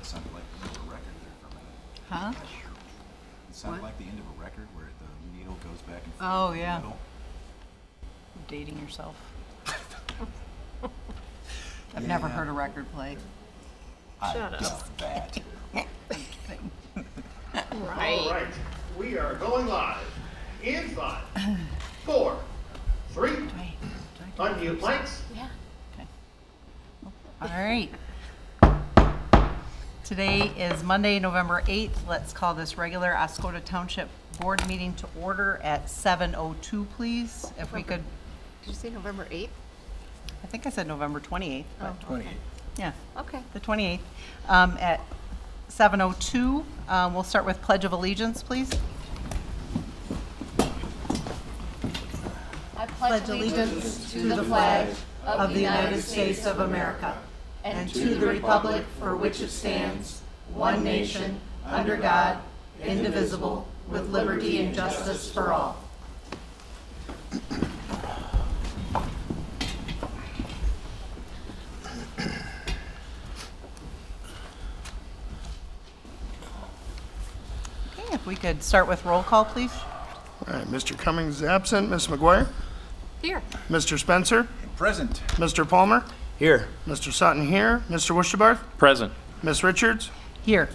Sounded like the end of a record there for a minute. Huh? It sounded What? like the end of a record where the needle goes back and forth. Oh, in the yeah. middle. Dating yourself. I've never heard a record play. I Shut up. doubt that. Right. All right, we are going live in 5, 4, 3, unmute mics. Yeah. All right. Today is Monday, November 8th. Let's call this regular Oscoda Township Board meeting to order at 7:02, please. If we could, Did you say November 8th? I think I said November 28th, but 28. yeah, Okay. the 28th. At 7:02, we'll start with Pledge of Allegiance, please. I Pledge allegiance to the flag of the United States of America and to the republic for which it stands, one nation, under God, indivisible, with liberty and justice for all. Okay, if we could start with roll call, please. All right, Mr. Cummings is absent. Ms. McGuire? Here. Mr. Spencer? Present. Mr. Palmer? Here. Mr. Sutton here. Mr. Worcesterbarth? Present. Ms. Richards? Here.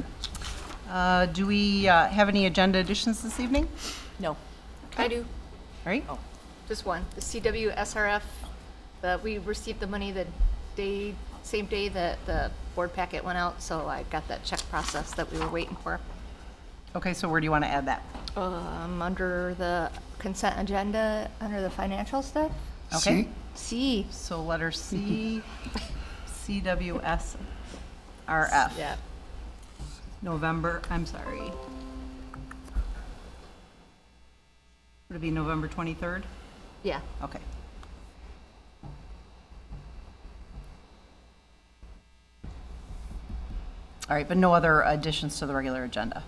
Do we have any agenda additions this evening? No. I do. All right. Just one. The CWSRF, we received the money the same day that the board packet went out, so I got that check process that we were waiting for. Okay, so where do you want to add that? Under the consent agenda, under the financial stuff. Okay. C. So letter C, CWSRF. Yeah. November, I'm sorry. Would it be November 23rd? Yeah. Okay. All right, but no other additions to the regular agenda?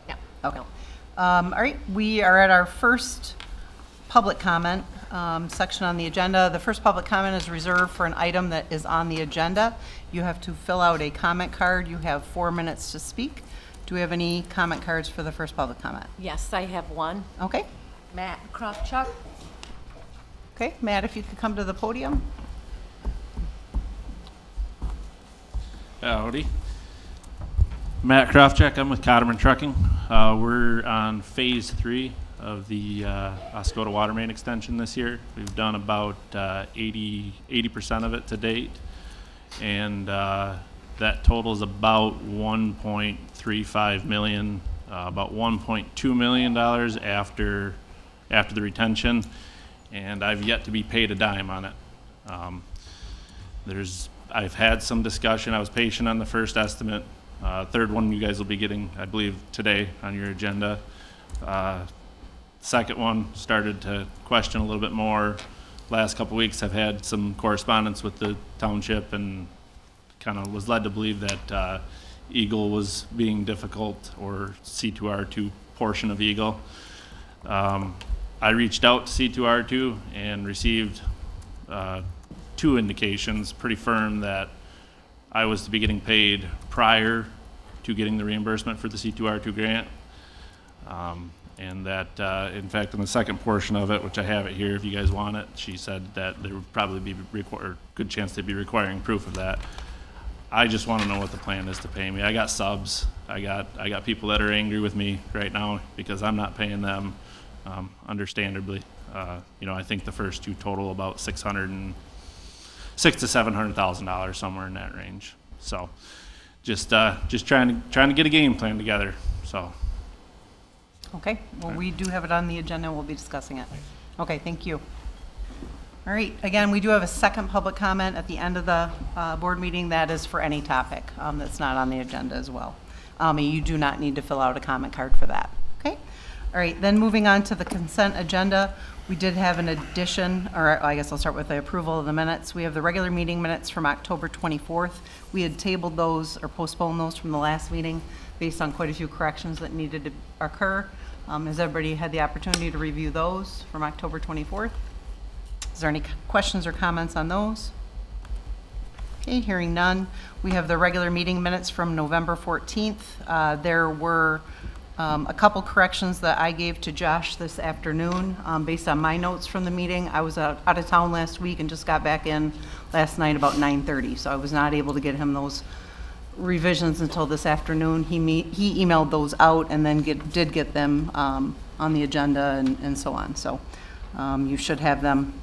Yeah. Okay. All right, we are at our first public comment section on the agenda. The first public comment is reserved for an item that is on the agenda. You have to fill out a comment card. You have 4 minutes to speak. Do we have any comment cards for the first public comment? Yes, I have one. Okay. Matt Krofchuk. Okay, Matt, if you could come to the podium. Howdy. Matt Krofchuk, I'm with Cotterman Trucking. We're on phase 3 of the Oscoda water main extension this year. We've done about 80% of it to date, and that totals about $1.35 million, about $1.2 million after the retention, and I've yet to be paid a dime on it. I've had some discussion. I was patient on the first estimate. Third one you guys will be getting, I believe, today on your agenda. Second one started to question a little bit more. Last couple weeks I've had some correspondence with the township and kind of was led to believe that Eagle was being difficult, or C2R2 portion of Eagle. I reached out to C2R2 and received 2 indications, pretty firm, that I was to be getting paid prior to getting the reimbursement for the C2R2 grant. And that, in fact, in the second portion of it, which I have it here if you guys want it, she said that there would probably be a good chance they'd be requiring proof of that. I just want to know what the plan is to pay me. I got subs. I got people that are angry with me right now because I'm not paying them, understandably. I think the first 2 total about $600,000 to $700,000, somewhere in that range. So, just trying to get a game plan together. So. Okay, well, we do have it on the agenda, we'll be discussing it. Okay, thank you. All right, again, we do have a second public comment at the end of the board meeting. That is for any topic that's not on the agenda as well. You do not need to fill out a comment card for that, okay? All All right, then moving on to the consent agenda, we did have an addition, or I guess I'll start with the approval of the minutes. We have the regular meeting minutes from October 24th. We had tabled those or postponed those from the last meeting based on quite a few corrections that needed to occur. Has everybody had the opportunity to review those from October 24th? Is there any questions or comments on those? Okay, hearing none. We have the regular meeting minutes from November 14th. There were a couple corrections that I gave to Josh this afternoon based on my notes from the meeting. I was out of town last week and just got back in last night about 9:30, so I was not able to get him those revisions until this afternoon. He emailed those out and then did get them on the agenda and so on. So you should have them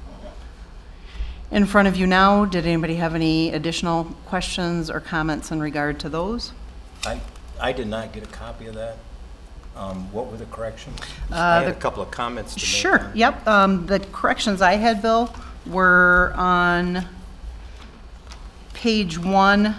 in front of you now. Did anybody have any additional questions or comments in regard to those? I did not get a copy of that. What were the corrections? I had a couple of comments to make. Sure, yep. The corrections I had, Bill, were on page 1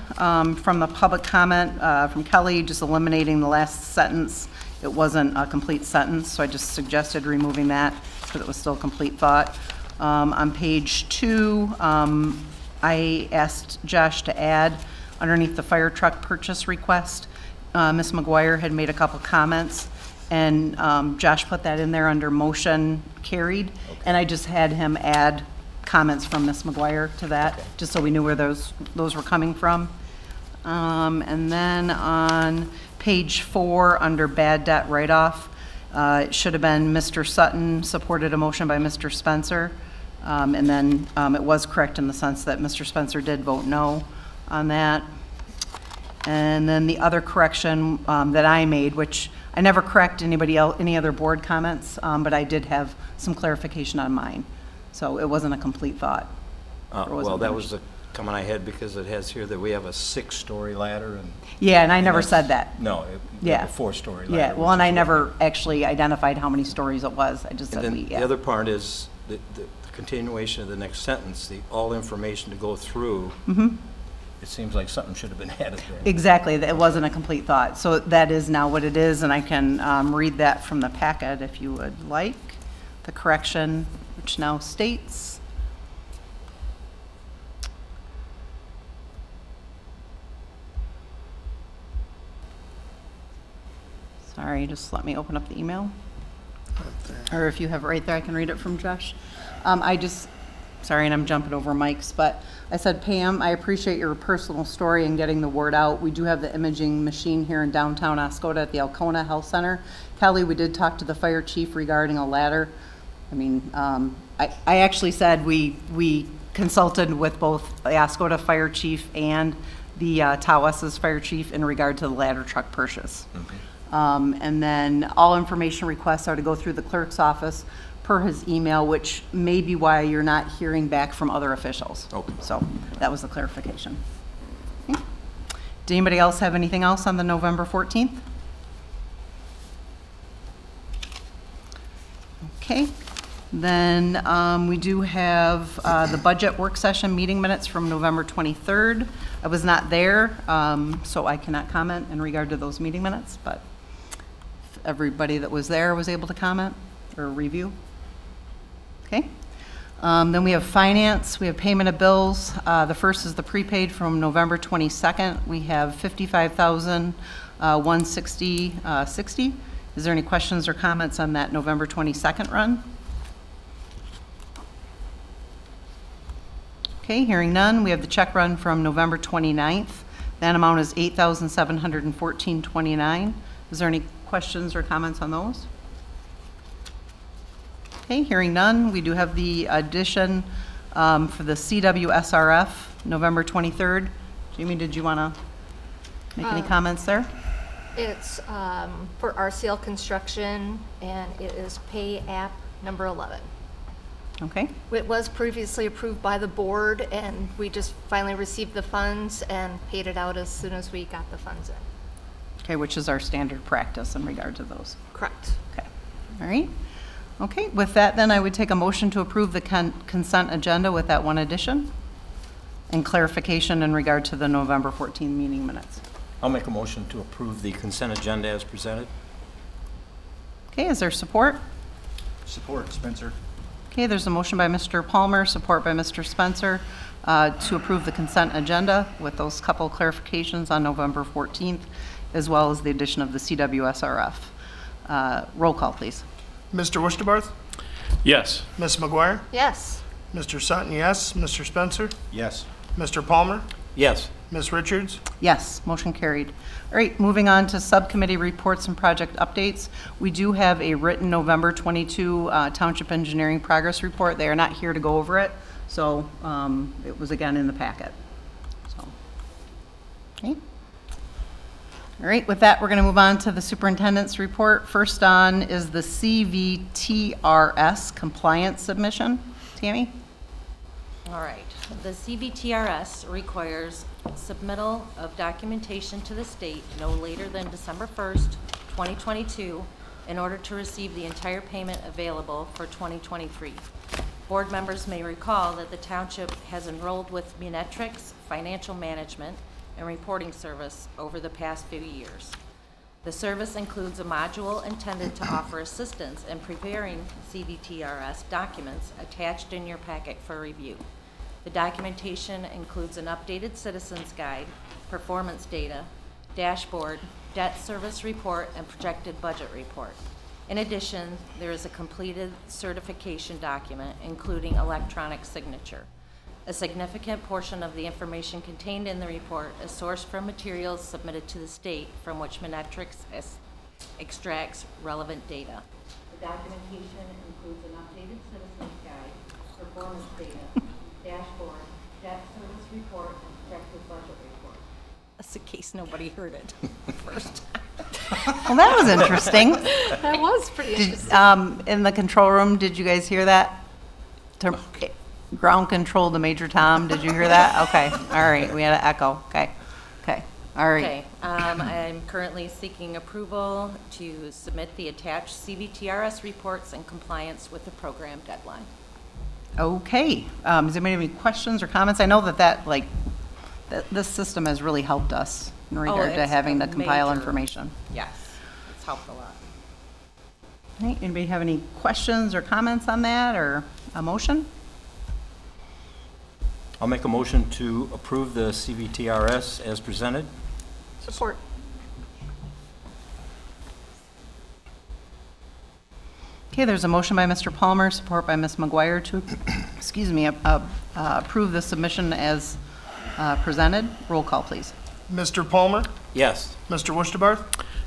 from the public comment from Kelly, just eliminating the last sentence. It wasn't a complete sentence, so I just suggested removing that because it was still a complete thought. On page 2, I asked Josh to add underneath the fire truck purchase request. Ms. McGuire had made a couple comments, and Josh put that in there under motion carried, and I just had him add comments from Ms. McGuire to that, just so we knew where those were coming from. And then on page 4, under bad debt write-off, it should have been Mr. Sutton supported a motion by Mr. Spencer, and then it was correct in the sense that Mr. Spencer did vote no on that. And then the other correction that I made, which I never correct anybody else, any other board comments, but I did have some clarification on mine. So it wasn't a complete thought. Well, that was the comment I had because it has here that we have a 6-story ladder and. Yeah, and I never that's- said that. No, Yeah. a 4-story ladder. Yeah, well, which and I is what- never actually identified how many stories it was. I just And said then we, the yeah. other part is the continuation of the next sentence, the all information to go through. It seems like something should have been added there. Exactly, it wasn't a complete thought. So that is now what it is, and I can read that from the packet if you would like. The correction, which now states, sorry, just let me open up the email. Or if you have it right there, I can read it from Josh. Sorry, and I'm jumping over Mike's, but I said, Pam, I appreciate your personal story and getting the word out. We do have the imaging machine here in downtown Oscoda at the Alcona Health Center. Kelly, we did talk to the fire chief regarding a ladder. I mean, I actually said we consulted with both the Oscoda fire chief and the Tawass's fire chief in regard to the ladder truck purchase. And then all information requests are to go through the clerk's office per his email, which may be why you're not hearing back from other officials. Okay. So that was the clarification. Okay. Did anybody else have anything else on the November 14th? Okay. Then we do have the budget work session meeting minutes from November 23rd. I was not there, so I cannot comment in regard to those meeting minutes, but if everybody that was there was able to comment or review. Okay. Then we have finance. We have payment of bills. The first is the prepaid from November 22nd. We have $55,160.60. Is there any questions or comments on that November 22nd run? Okay, hearing none. We have the check run from November 29th. That amount is $8,714.29. Is there any questions or comments on those? Okay, hearing none. We do have the addition for the CWSRF, November 23rd. Jamie, did you want to make any comments there? It's for RCL Construction, and it is pay app number 11. Okay, It was previously approved by the board, and we just finally received the funds and paid it out as soon as we got the funds in. okay, which is our standard practice in regard to those. Correct. Okay, all right. Okay, with that then, I would take a motion to approve the consent agenda with that one addition and clarification in regard to the November 14th meeting minutes. I'll make a motion to approve the consent agenda as presented. Okay, is there support? Support, Spencer. Okay, there's a motion by Mr. Palmer, support by Mr. Spencer, to approve the consent agenda with those couple clarifications on November 14th, as well as the addition of the CWSRF. Roll call, please. Mr. Wusterbarth? Yes. Ms. McGuire? Yes. Mr. Sutton, yes. Mr. Spencer? Yes. Mr. Palmer? Yes. Ms. Richards? Yes, motion carried. All right, moving on to subcommittee reports and project updates. We do have a written November 22 Township Engineering Progress Report. They are not here to go over it, so it was again in the packet. So, okay. All right, with that, we're going to move on to the superintendent's report. First on is the CVTRS compliance submission. Tammy? All right. The CVTRS requires submittal of documentation to the state no later than December 1st, 2022, in order to receive the entire payment available for 2023. Board members may recall that the township has enrolled with Munetrix Financial Management and Reporting Service over the past few years. The service includes a module intended to offer assistance in preparing CVTRS documents attached in your packet for review. The documentation includes an updated citizens guide, performance data, dashboard, debt service report, and projected budget report. In addition, there is a completed certification document, including electronic signature. A significant portion of the information contained in the report is sourced from materials submitted to the state from which Munetrix extracts relevant data. The documentation includes an updated citizens guide, performance data, dashboard, debt service report, and projected budget report. That's in case nobody heard it first. Well, that was interesting. That was pretty interesting. In the control room, did you guys hear that? Ground control to Major Tom, did you hear that? Okay, all right, we had an echo, okay, all right. Okay, I'm currently seeking approval to submit the attached CVTRS reports in compliance with the program deadline. Okay, does anybody have any questions or comments? I know that this system has really helped us in regard to it's having to a compile major- information. Yes, it's helped a lot. All right, anybody have any questions or comments on that, or a motion? I'll make a motion to approve the CVTRS as presented. Support. Okay, there's a motion by Mr. Palmer, support by Ms. McGuire to, excuse me, approve the submission as presented. Roll call, please. Mr. Palmer? Yes. Mr. Wusterbarth?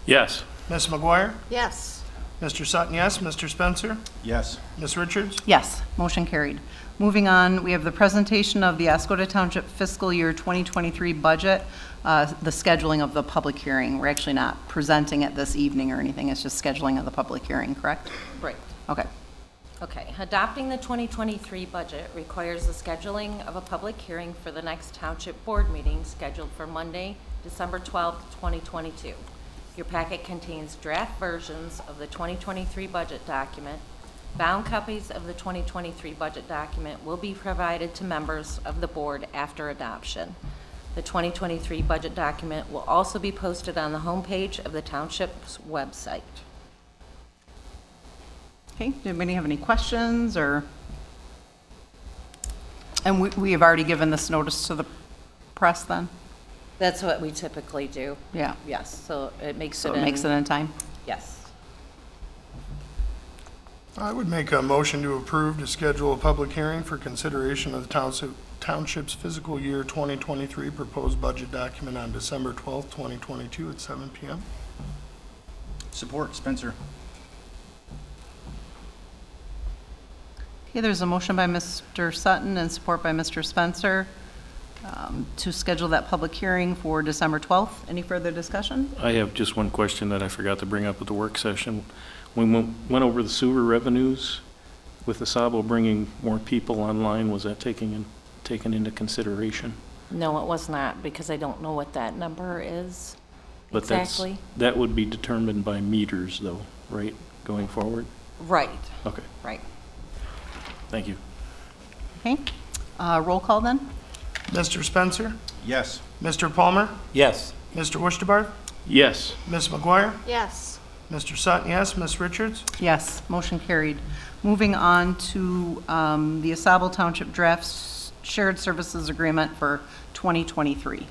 Yes. Ms. McGuire? Yes. Mr. Sutton, yes. Mr. Spencer? Yes. Ms. Richards? Yes, motion carried. Moving on, we have the presentation of the Oscoda Township fiscal year 2023 budget, the scheduling of the public hearing. We're actually not presenting it this evening or anything, it's just scheduling of the public hearing, correct? Right. Okay. Okay, adopting the 2023 budget requires the scheduling of a public hearing for the next township board meeting scheduled for Monday, December 12th, 2022. Your packet contains draft versions of the 2023 budget document. Bound copies of the 2023 budget document will be provided to members of the board after adoption. The 2023 budget document will also be posted on the homepage of the township's website. Okay, did anybody have any questions, or? And we have already given this notice to the press then? That's what we typically do. Yeah. Yes, so it makes So it it makes it in time? Yes. I would make a motion to approve to schedule a public hearing for consideration of the Township's fiscal year 2023 proposed budget document on December 12th, 2022 at 7 p.m. Support, Spencer. Okay, there's a motion by Mr. Sutton and support by Mr. Spencer to schedule that public hearing for December 12th. Any further discussion? I have just one question that I forgot to bring up at the work session. When we went over the sewer revenues with the Sabo bringing more people online, was that taken into consideration? No, it was not, because I don't know what that number is But exactly. that would be determined by meters though, right, going forward? Right, Okay, right. thank you. Okay, roll call then? Mr. Spencer? Yes. Mr. Palmer? Yes. Mr. Wusterbarth? Yes. Ms. McGuire? Yes. Mr. Sutton, yes. Ms. Richards? Yes, motion carried. Moving on to the Oscoda Township Drafts Shared Services Agreement for 2023.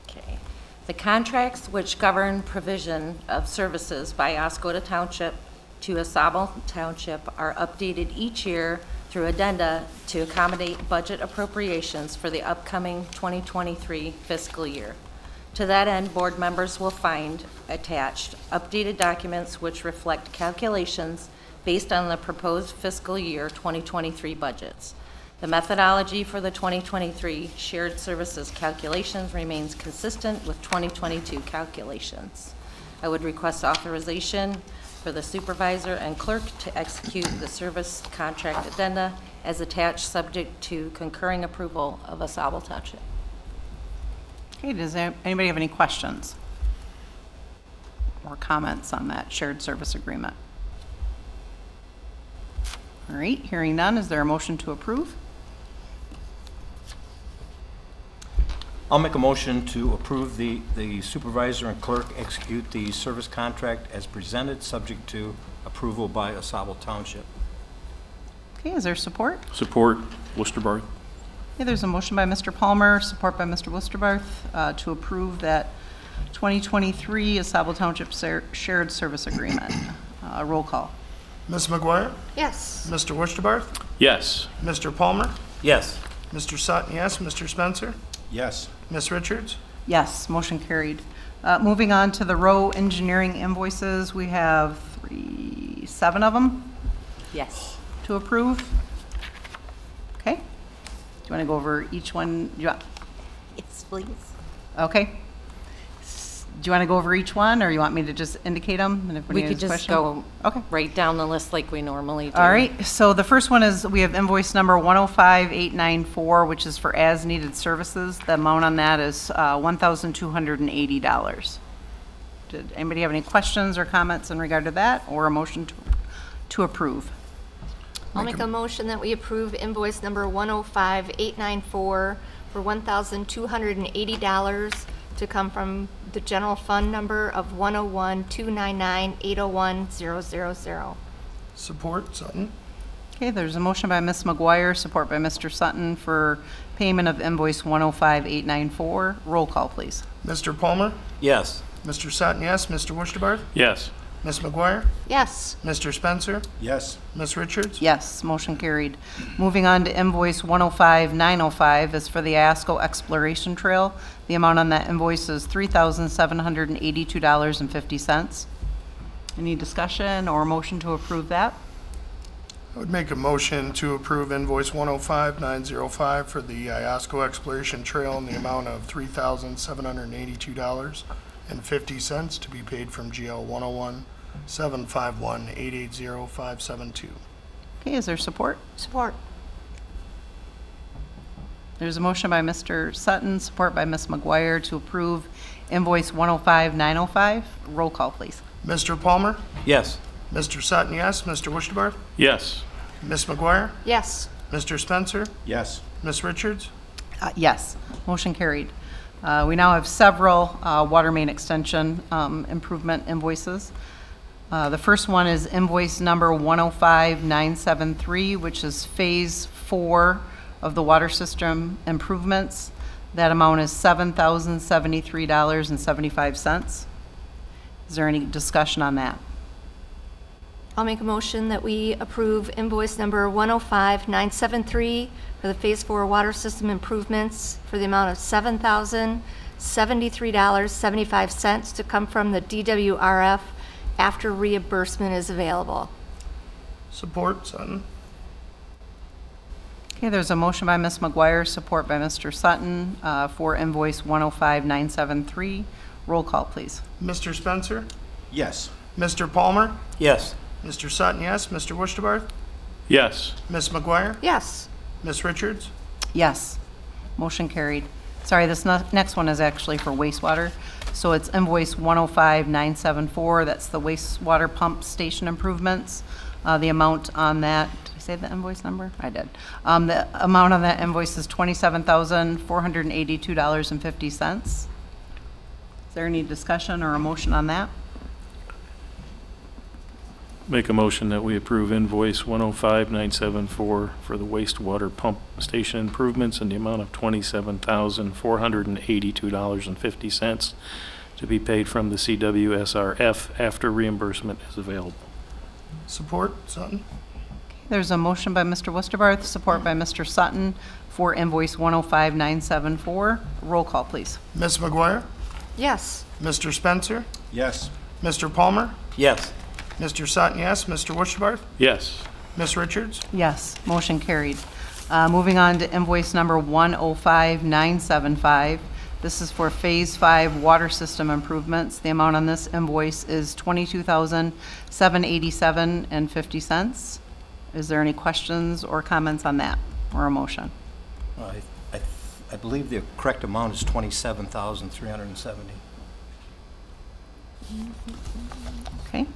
Okay. The contracts which govern provision of services by Oscoda Township to Oscoda Township are updated each year through addenda to accommodate budget appropriations for the upcoming 2023 fiscal year. To that end, board members will find attached updated documents which reflect calculations based on the proposed fiscal year 2023 budgets. The methodology for the 2023 shared services calculations remains consistent with 2022 calculations. I would request authorization for the supervisor and clerk to execute the service contract addenda as attached, subject to concurring approval of Oscoda Township. Okay, does anybody have any questions or comments on that shared service agreement? All right, hearing none, is there a motion to approve? I'll make a motion to approve the supervisor and clerk execute the service contract as presented, subject to approval by Oscoda Township. Okay, is there support? Support, Worcester Barth. Okay, there's a motion by Mr. Palmer, support by Mr. Wusterbarth, to approve that 2023 Oscoda Township Shared Service Agreement. Roll call. Ms. McGuire? Yes. Mr. Worcester? Yes. Mr. Palmer? Yes. Mr. Sutton, yes. Mr. Spencer? Yes. Ms. Richards? Yes, motion carried. Moving on to the row engineering invoices, we have 7 of them Yes. to approve. Okay. Do you want to go over each one? Yes, please. Okay. Do you want to go over each one, or you want me to just indicate them? And if We anybody could has a just question? go Okay. right down the list like we normally do. All right, so the first one is, we have invoice number 105894, which is for as-needed services. The amount on that is $1,280. Did anybody have any questions or comments in regard to that, or a motion to approve? I'll make a motion that we approve invoice number 105894 for $1,280 to come from the general fund number of 101-299-801-000. Support, Sutton? Okay, there's a motion by Ms. McGuire, support by Mr. Sutton for payment of invoice 105894. Roll call, please. Mr. Palmer? Yes. Mr. Sutton, yes. Mr. Worcester? Yes. Ms. McGuire? Yes. Mr. Spencer? Yes. Ms. Richards? Yes, motion carried. Moving on to invoice 105905 is for the Asco Exploration Trail. The amount on that invoice is $3,782.50. Any discussion or motion to approve that? I would make a motion to approve invoice 105905 for the Osco Exploration Trail in the amount of $3,782.50 to be paid from GL 101-751-880-572. Okay, is there support? Support. There's a motion by Mr. Sutton, support by Ms. McGuire to approve invoice 105905. Roll call, please. Mr. Palmer? Yes. Mr. Sutton, yes. Mr. Worcester? Yes. Ms. McGuire? Yes. Mr. Spencer? Yes. Ms. Richards? Yes, motion carried. We now have several water main extension improvement invoices. The first one is invoice number 105973, which is Phase 4 of the water system improvements. That amount is $7,073.75. Is there any discussion on that? I'll make a motion that we approve invoice number 105973 for the Phase 4 water system improvements for the amount of $7,073.75 to come from the DWRF after reimbursement is available. Support, Sutton? Okay, there's a motion by Ms. McGuire, support by Mr. Sutton for invoice 105973. Roll call, please. Mr. Spencer? Yes. Mr. Palmer? Yes. Mr. Sutton, yes. Mr. Worcester? Yes. Ms. McGuire? Yes. Ms. Richards? Yes, motion carried. Sorry, this next one is actually for wastewater. So it's invoice 105974, that's the wastewater pump station improvements. The amount on that, did I say the invoice number? I did. The amount on that invoice is $27,482.50. Is there any discussion or a motion on that? Make a motion that we approve invoice 105,974 for the wastewater pump station improvements in the amount of $27,482.50 to be paid from the CWSRF after reimbursement is available. Support, Sutton. There's a motion by Mr. Westerbarth, support by Mr. Sutton for invoice 105,974. Roll call, please. Ms. McGuire? Yes. Mr. Spencer? Yes. Mr. Palmer? Yes. Mr. Sutton, yes. Mr. Wishbarth? Yes. Ms. Richards? Yes, motion carried. Moving on to invoice number 105,975. This is for Phase 5 water system improvements. The amount on this invoice is $22,787.50. Is there any questions or comments on that, or a motion? I believe the correct amount is $27,370. Okay.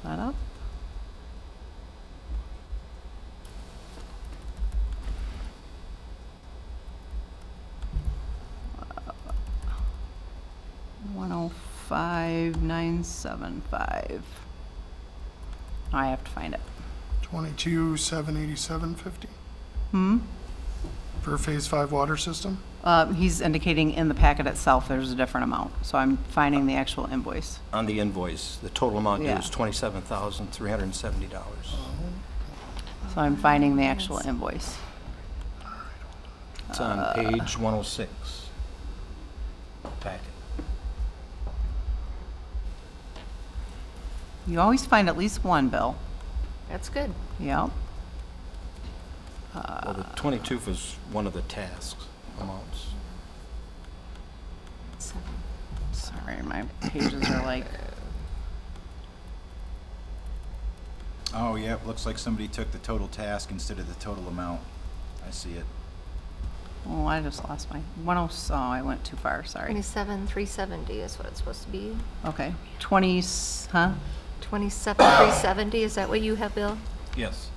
That up. $105,975. I have to find it. 22,787.50 Hmm? for Phase 5 water system. He's indicating in the packet itself, there's a different amount, so I'm finding the actual invoice. On the invoice, the total amount due Yeah. is $27,370. So I'm finding the actual invoice. It's on page 106 packet. You always find at least one, Bill. That's good. Yep. Well, the 22 was one of the tasks amounts. Sorry, my pages are like, Oh, yeah, looks like somebody took the total task instead of the total amount. I see it. oh, I just lost my, oh, I went too far, sorry. 27,370 is what it's supposed to be. Okay, 20, huh? 27,370, is that what you have, Bill? Yes.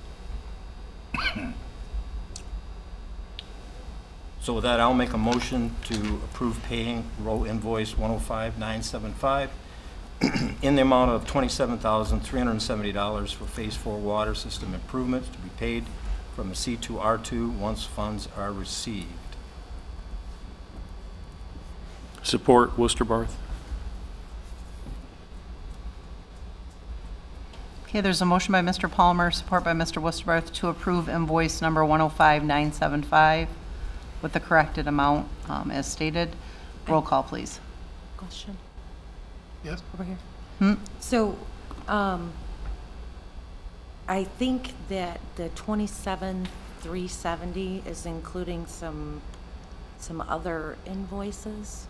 So with that, I'll make a motion to approve paying row invoice 105,975 in the amount of $27,370 for Phase 4 water system improvements to be paid from the C2R2 once funds are received. Support, Worcesterbarth. Okay, there's a motion by Mr. Palmer, support by Mr. Westerbarth to approve invoice number 105,975 with the corrected amount as stated. Roll call, please. Question Yes? over here. Hmm? So, I think that the 27,370 is including some other invoices,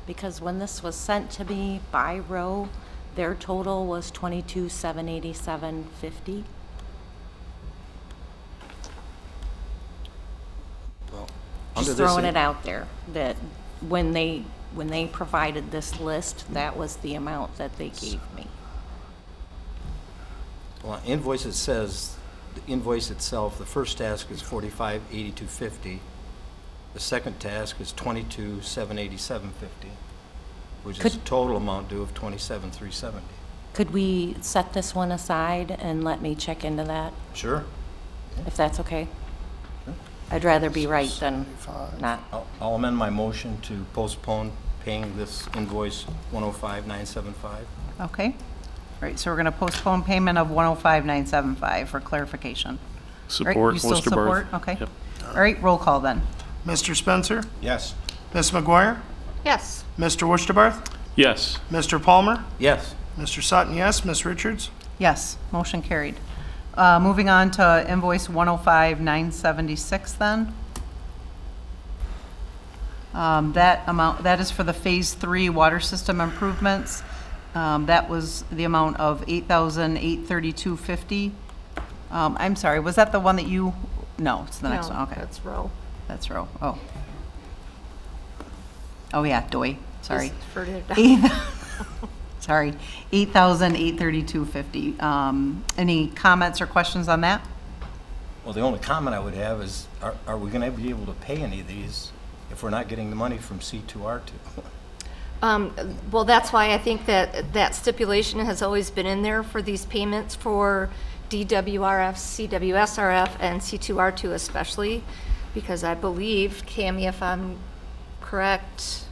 because when this was sent to me by row, their total was 22,787.50. Well, Just throwing it out there, that when they provided this list, that was the amount that they gave me. Well, invoice, it says, the invoice itself, the first task is $45,8250. The second task is $22,787.50, which is a Could- total amount due of $27,370. Could we set this one aside and let me check into that, Sure. if that's okay? I'd rather be right than 75. not. I'll amend my motion to postpone paying this invoice 105,975. Okay. All right, so we're going to postpone payment of 105,975 for clarification. All right, Support, you still support? Worcesterbarth. Okay. Yep. All right, roll call then. Mr. Spencer? Yes. Ms. McGuire? Yes. Mr. Wishbarth? Yes. Mr. Palmer? Yes. Mr. Sutton, yes. Ms. Richards? Yes, motion carried. Moving on to invoice 105,976 then. That amount, that is for the Phase 3 water system improvements. That was the amount of $8,832.50. I'm sorry, was that the one that you, no, it's the next No, one, okay. That's row. That's row, oh. Oh, yeah, Doi, sorry. Just further down. Sorry, $8,832.50. Any comments or questions on that? Well, the only comment I would have is, are we going to be able to pay any of these if we're not getting the money from C2R2? Well, that's why I think that stipulation has always been in there for these payments for DWRF, CWSRF, and C2R2 especially, because I believe, Cammie, if I'm correct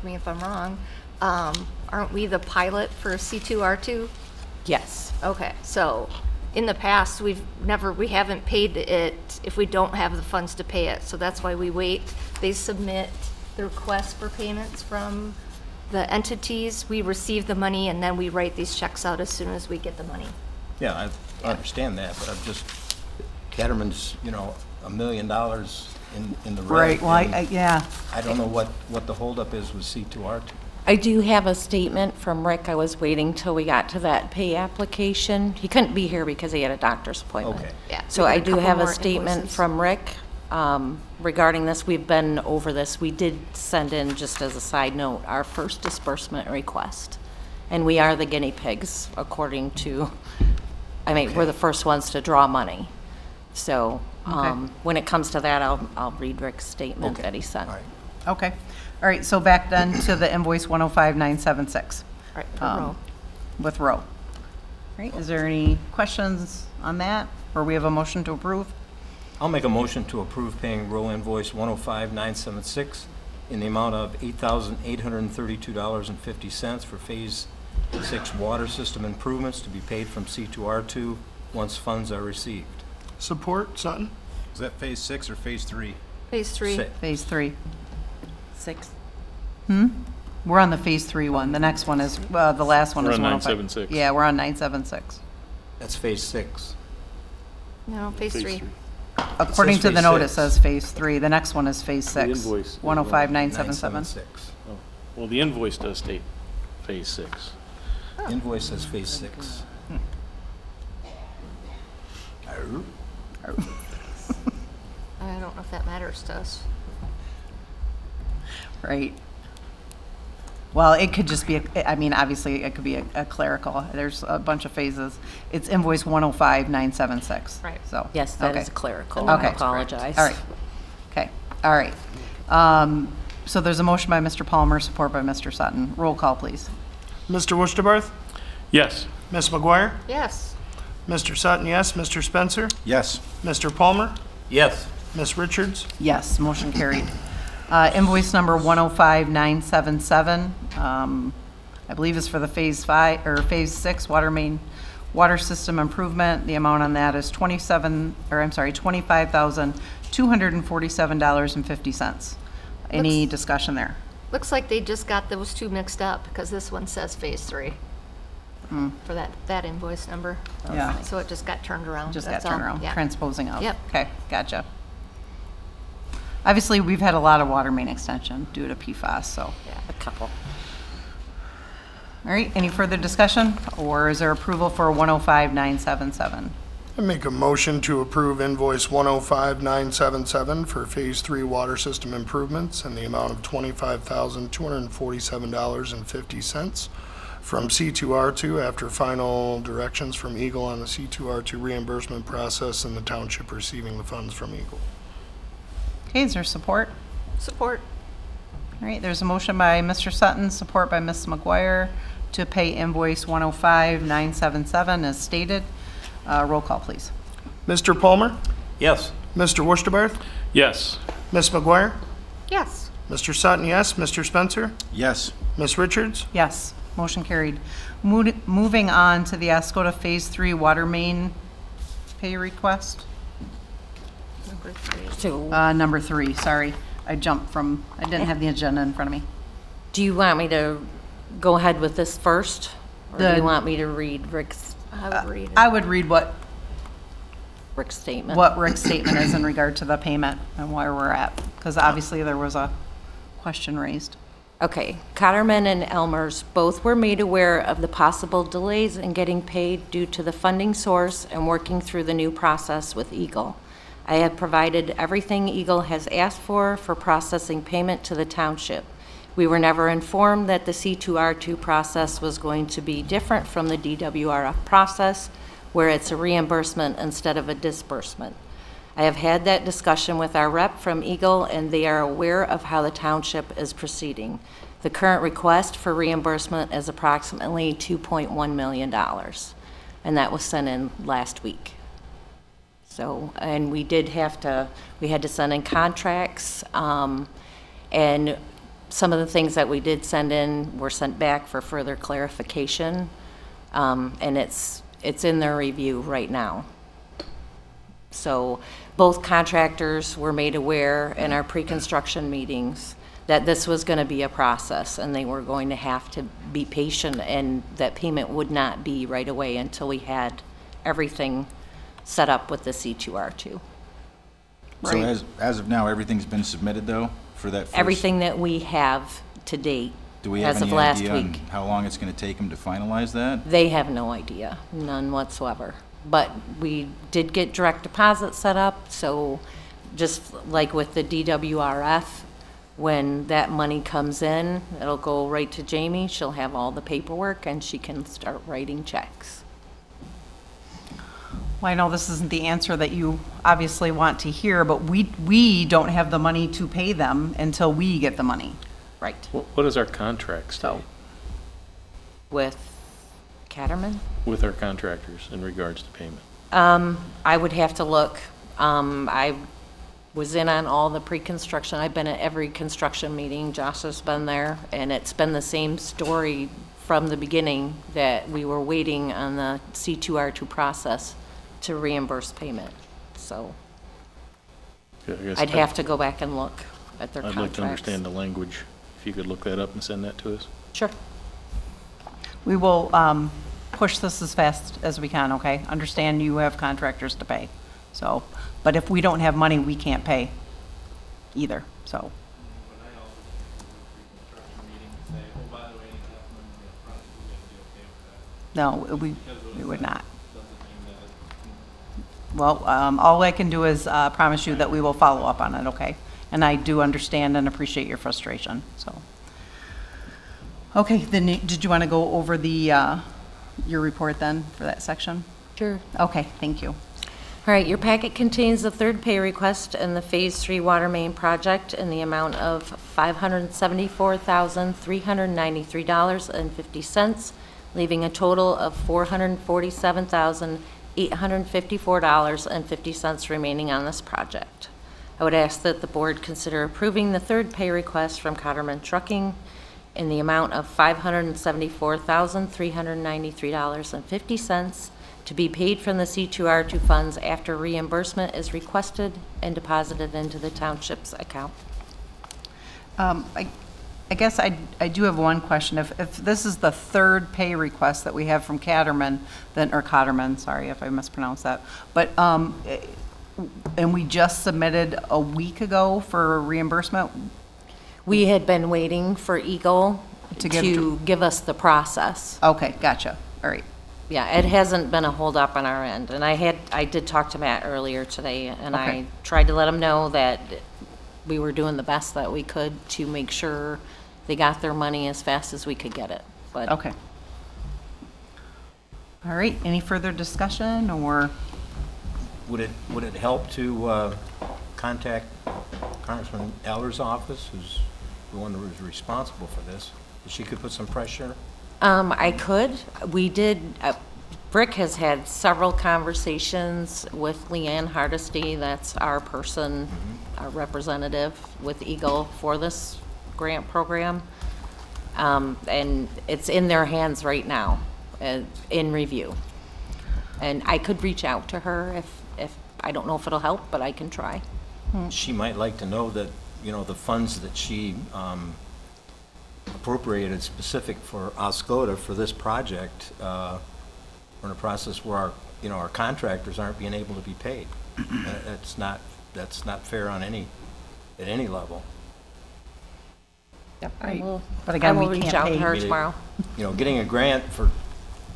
me if I'm wrong, aren't we the pilot for C2R2? Yes. Okay, so in the past, we haven't paid it if we don't have the funds to pay it. So that's why we wait. They submit the request for payments from the entities. We receive the money and then we write these checks out as soon as we get the money. Yeah, I understand that, but I'm just, Ketterman's, $1 million in the red. Right, well, and yeah. I don't know what the holdup is with C2R2. I do have a statement from Rick. I was waiting till we got to that pay application. He couldn't be here because he had a doctor's appointment. Okay. Yeah, So we got I a do couple have a more statement invoices. from Rick regarding this. We've been over this. We did send in, just as a side note, our first disbursement request. And we are the guinea pigs, according to, we're the first ones to draw money. So Okay. when it comes to that, I'll read Rick's statement Okay. that he sent. All right. Okay. All right, so back then to the invoice 105,976 Right, per row. with Rowe. All right, is there any questions on that? Or we have a motion to approve? I'll make a motion to approve paying row invoice 105,976 in the amount of $8,832.50 for Phase 6 water system improvements to be paid from C2R2 once funds are received. Support, Sutton? Is that phase 6 or phase 3? Phase 3. Phase 3. 6. We're on the Phase 3 one. The next one is, the last one We're is on 105. 976. Yeah, we're on 976. That's Phase 6. No, phase 3. According to Phase the note, it 6. says Phase 3. The next one is Phase 6. invoice is 105,977. 976. Oh, well, the invoice does state Phase 6. Invoice says Phase 6. I don't know if that matters to us. Right. Well, it could just be, obviously, it could be a clerical. There's a bunch of phases. It's invoice 105,976. Right. So. Yes, that okay. is clerical. I Okay. apologize. All right. Okay, all right. So there's a motion by Mr. Palmer, support by Mr. Sutton. Roll call, please. Mr. Wusterbarth? Yes. Ms. McGuire? Yes. Mr. Sutton, yes. Mr. Spencer? Yes. Mr. Palmer? Yes. Ms. Richards? Yes, motion carried. Invoice number 105,977, I believe is for the Phase 5, or Phase 6 water system improvement. The amount on that is $25,247.50. Any discussion there? Looks like they just got those two mixed up because this one says phase 3 for that invoice number. Yeah. So it just got turned around. Just got that's turned all. around, Yeah. transposing out. Yep. Okay, gotcha. Obviously, we've had a lot of water main extension due to PFAS, so. Yeah. A couple. All right, any further discussion, or is there approval for 105,977? I make a motion to approve invoice 105,977 for Phase 3 water system improvements in the amount of $25,247.50 from C2R2 after final directions from Eagle on the C2R2 reimbursement process and the township receiving the funds from Eagle. Okay, is there support? Support. All right, there's a motion by Mr. Sutton, support by Ms. McGuire to pay invoice 105,977 as stated. Roll call, please. Mr. Palmer? Yes. Mr. Wusterbarth? Yes. Ms. McGuire? Yes. Mr. Sutton, yes. Mr. Spencer? Yes. Ms. Richards? Yes, motion carried. Moving on to the Oscoda Phase 3 water main pay request. Number 3. So, Number 3, sorry. I didn't have the agenda in front of me. do you want me to go ahead with this first? Or do The- you want me to read Rick's I would read it. I would read what statement? Rick's statement is in regard to the payment and where we're at, because obviously there was a question raised. Okay, Cotterman and Elmers both were made aware of the possible delays in getting paid due to the funding source and working through the new process with Eagle. I have provided everything Eagle has asked for processing payment to the township. We were never informed that the C2R2 process was going to be different from the DWRF process, where it's a reimbursement instead of a disbursement. I have had that discussion with our rep from Eagle, and they are aware of how the township is proceeding. The current request for reimbursement is approximately $2.1 million, and that was sent in last week. So, and we had to send in contracts, and some of the things that we did send in were sent back for further clarification, and it's in their review right now. So both contractors were made aware in our pre-construction meetings that this was going to be a process, and they were going to have to be patient, and that payment would not be right away until we had everything set up with the C2R2. So Right. as of now, everything's been submitted though for that first? Everything that we have to date Do we have as of any last idea on week. how long it's gonna take them to finalize that? They have no idea, none whatsoever. But we did get direct deposit set up, so just like with the DWRF, when that money comes in, it'll go right to Jamie. She'll have all the paperwork and she can start writing checks. Well, I know this isn't the answer that you obviously want to hear, but we don't have the money to pay them until we get the money. Right. What is our contract So- state With Caterman? with our contractors in regards to payment? I would have to look. I was in on all the pre-construction. I've been at every construction meeting. Josh has been there, and it's been the same story from the beginning, that we were waiting on the C2R2 process to reimburse payment. So I guess I'd have to go back and look at their I'd contracts. like to understand the language. If you could look that up and send that to us. Sure. We will push this as fast as we can, okay? Understand you have contractors to pay. So, but if we don't have money, we can't pay either, so. No, we would not. Well, all I can do is promise you that we will follow up on it, okay? And I do understand and appreciate your frustration, so. Okay, then did you want to go over the, your report then for that section? Sure. Okay, thank you. All right, your packet contains the third pay request in the Phase 3 water main project in the amount of $574,393.50, leaving a total of $447,854.50 remaining on this project. I would ask that the board consider approving the third pay request from Cotterman Trucking in the amount of $574,393.50 to be paid from the C2R2 funds after reimbursement is requested and deposited into the township's account. I guess I do have one question. If this is the third pay request that we have from Caterman, then, or Cotterman, sorry if I mispronounced that, but, and we just submitted a week ago for reimbursement? We had been waiting for Eagle To to give us the process. Okay, gotcha, all right. Yeah, it hasn't been a holdup on our end. And I did talk to Matt earlier today, and Okay. I tried to let him know that we were doing the best that we could to make sure they got their money as fast as we could get it. But Okay. All right, any further discussion, or? Would it help to contact Congressman Eller's office, who's the one who was responsible for this? She could put some pressure? I could. We did, Brick has had several conversations with Leanne Hardesty, that's our person, our representative with Eagle for this grant program. And it's in their hands right now, in review. And I could reach out to her if, I don't know if it'll help, but I can try. She might like to know that, the funds that she appropriated specific for Oscoda for this project, we're in a process where our contractors aren't being able to be paid. That's not fair at any level. Yep, Right. I will, But again, I will we reach can't out to pay. her I mean, tomorrow. Getting a grant for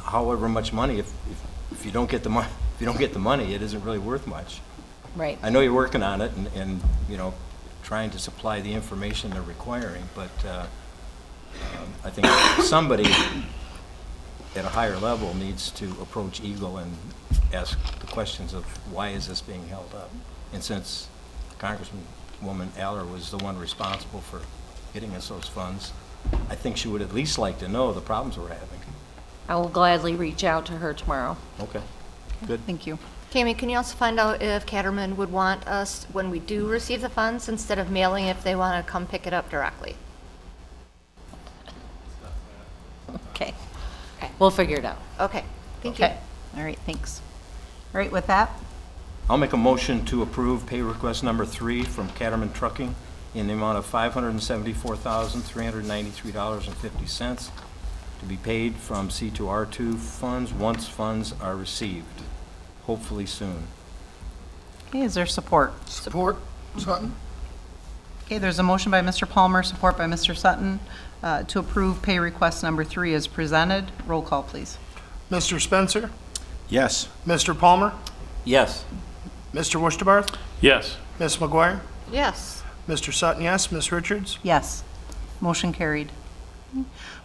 however much money, if you don't get the money, it isn't really worth much. Right. I know you're working on it and trying to supply the information they're requiring, but I think somebody at a higher level needs to approach Eagle and ask the questions of why is this being held up? And since Congresswoman Aller was the one responsible for getting us those funds, I think she would at least like to know the problems we're having. I will gladly reach out to her tomorrow. Okay, good. Thank you. Tammy, can you also find out if Caterman would want us, when we do receive the funds, instead of mailing, if they want to come pick it up directly? Okay. We'll figure it out. Okay, thank you. Okay, all right, thanks. All right, with that, I'll make a motion to approve pay request number 3 from Caterman Trucking in the amount of $574,393.50 to be paid from C2R2 funds once funds are received, hopefully soon. okay, is there support? Support. Sutton. Okay, there's a motion by Mr. Palmer, support by Mr. Sutton, to approve pay request number 3 as presented. Roll call, please. Mr. Spencer. Yes. Mr. Palmer. Yes. Mr. Wushtabarth. Yes. Ms. McGuire. Yes. Mr. Sutton, yes. Ms. Richards. Yes. Motion carried.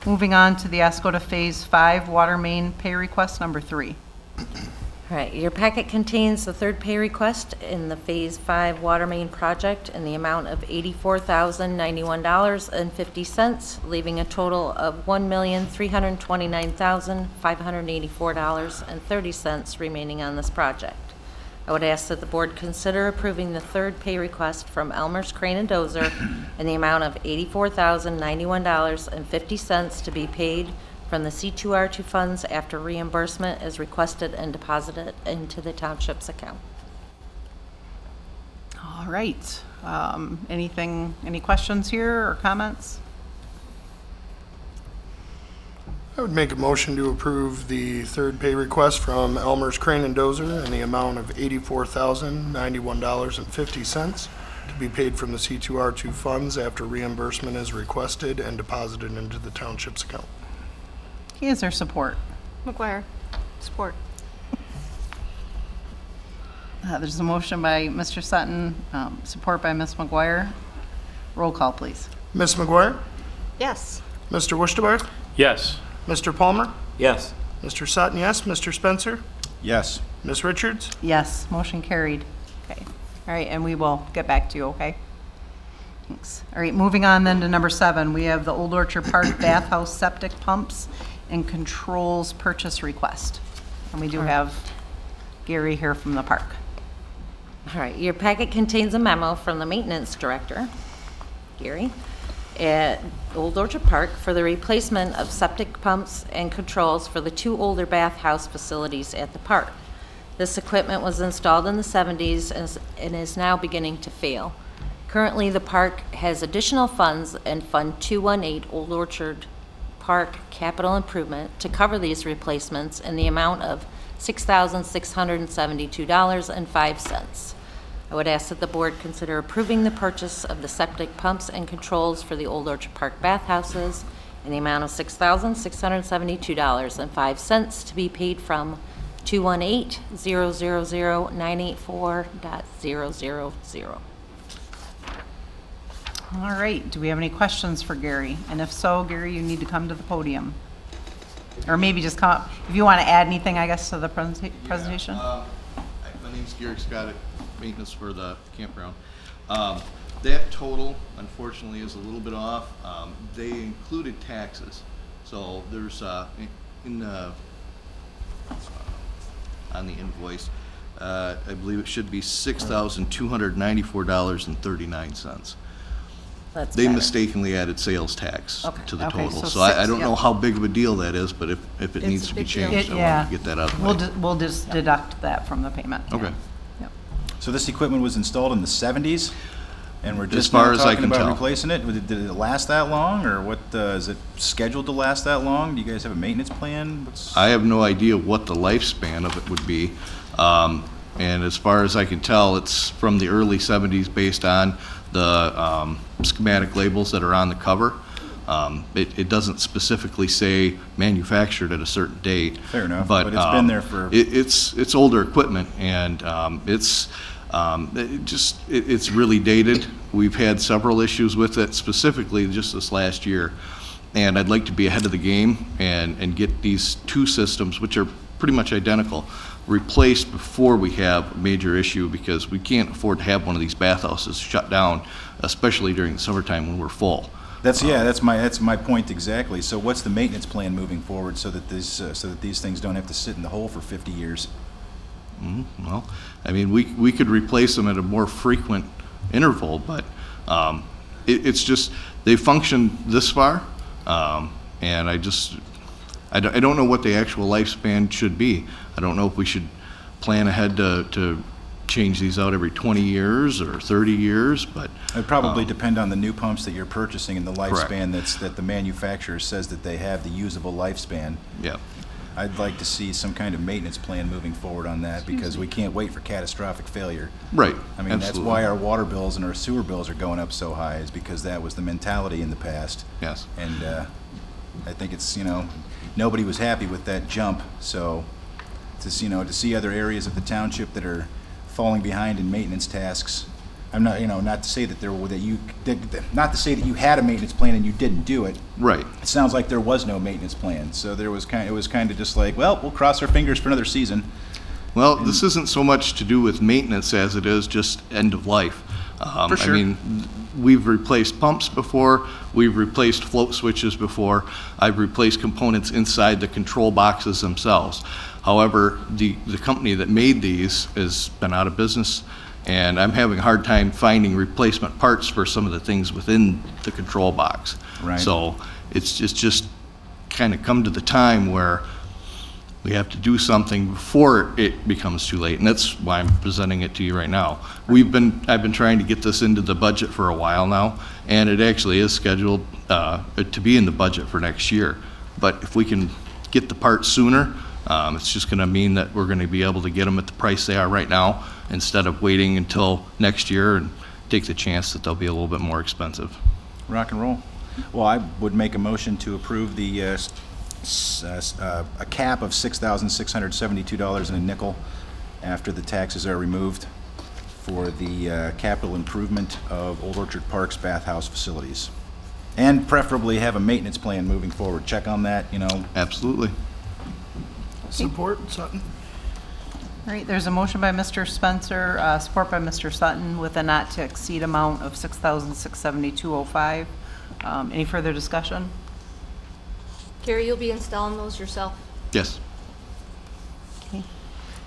Moving on to the Oscoda Phase 5 water main pay request number 3. All right, your packet contains the third pay request in the Phase 5 water main project in the amount of $84,091.50, leaving a total of $1,329,584.30 remaining on this project. I would ask that the board consider approving the third pay request from Elmer's Crane and Dozer in the amount of $84,091.50 to be paid from the C2R2 funds after reimbursement is requested and deposited into the township's account. All right. Any questions here or comments? I would make a motion to approve the third pay request from Elmer's Crane and Dozer in the amount of $84,091.50 to be paid from the C2R2 funds after reimbursement is requested and deposited into the township's account. Okay, is there support? McGuire, support. There's a motion by Mr. Sutton, support by Ms. McGuire. Roll call, please. Ms. McGuire. Yes. Mr. Wushtabarth. Yes. Mr. Palmer. Yes. Mr. Sutton, yes. Mr. Spencer. Yes. Ms. Richards. Yes, motion carried. Okay. All right, and we will get back to you, okay? Thanks. All right, moving on then to number 7, we have the Old Orchard Park bathhouse septic pumps and controls purchase request. And we do have Gary here from the park. All right, your packet contains a memo from the maintenance director, Gary, at Old Orchard Park for the replacement of septic pumps and controls for the 2 older bathhouse facilities at the park. This equipment was installed in the 70s and is now beginning to fail. Currently, the park has additional funds in Fund 218 Old Orchard Park Capital Improvement to cover these replacements in the amount of $6,672.05. I would ask that the board consider approving the purchase of the septic pumps and controls for the Old Orchard Park bathhouses in the amount of $6,672.05 to be paid from 218-000-984.000. All right, do we have any questions for Gary? And if so, Gary, you need to come to the podium. Or maybe just come, if you want to add anything, I guess, to the presentation? My name's Gary Scott, maintenance for the campground. That total, unfortunately, is a little bit off. They included taxes. So there's, in the, on the invoice, I believe it should be $6,294.39. That's They better. mistakenly added sales tax Okay. to the Okay, total. so So I six, don't know yeah. how big of a deal that is, but if it needs a to be big deal. changed, I Yeah. want to get that out of the way. We'll just deduct that from the payment. yeah. Okay. Yep. So this equipment was installed in the 70s, and we're just far now as I talking can about tell. replacing it? Did it last that long, or what, is it scheduled to last that long? Do you guys have a maintenance plan? I have no idea what the lifespan of it would be. And as far as I can tell, it's from the early 70s based on the schematic labels that are on the cover. It doesn't specifically say manufactured at a certain date. Fair enough, but it's been there for- It's older equipment, and it's really dated. We've had several issues with it, specifically just this last year. And I'd like to be ahead of the game and get these 2 systems, which are pretty much identical, replaced before we have a major issue, because we can't afford to have one of these bathhouses shut down, especially during the summertime when we're full. That's my point exactly. So what's the maintenance plan moving forward so that these things don't have to sit in the hole for 50 years? Well, I mean, we could replace them at a more frequent interval, but it's just, they function this far, and I don't know what the actual lifespan should be. I don't know if we should plan ahead to change these out every 20 years or 30 years, but... It'd probably depend on the new pumps that you're purchasing and the Correct. lifespan that the manufacturer says that they have, the usable lifespan. Yeah. I'd like to see some kind of maintenance plan moving forward on that, because we can't wait for catastrophic failure. Right. I mean, that's why our water bills and our sewer bills are going up so high, is because that was the mentality in the past. Yes. And I think it's, nobody was happy with that jump, so to see other areas of the township that are falling behind in maintenance tasks. I'm not, not to say that not to say that you had a maintenance plan and you didn't do it. Right. It sounds like there was no maintenance plan, so it was kind of just like, well, we'll cross our fingers for another season. Well, this isn't so much to do with maintenance as it is just end of life. For sure. I mean, we've replaced pumps before, we've replaced float switches before, I've replaced components inside the control boxes themselves. However, the company that made these has been out of business, and I'm having a hard time finding replacement parts for some of the things within the control box. Right. So it's just kind of come to the time where we have to do something before it becomes too late, and that's why I'm presenting it to you right now. I've been trying to get this into the budget for a while now, and it actually is scheduled to be in the budget for next year. But if we can get the parts sooner, it's just going to mean that we're going to be able to get them at the price they are right now, instead of waiting until next year and take the chance that they'll be a little bit more expensive. Rock and roll. Well, I would make a motion to approve the a cap of $6,672 and a nickel after the taxes are removed for the capital improvement of Old Orchard Park's bathhouse facilities. And preferably have a maintenance plan moving forward. Check on that, Absolutely. Support, Sutton. All right, there's a motion by Mr. Spencer, support by Mr. Sutton, with a not-to-exceed amount of $6,672.05. Any further discussion? Gary, you'll be installing those yourself? Yes. Okay.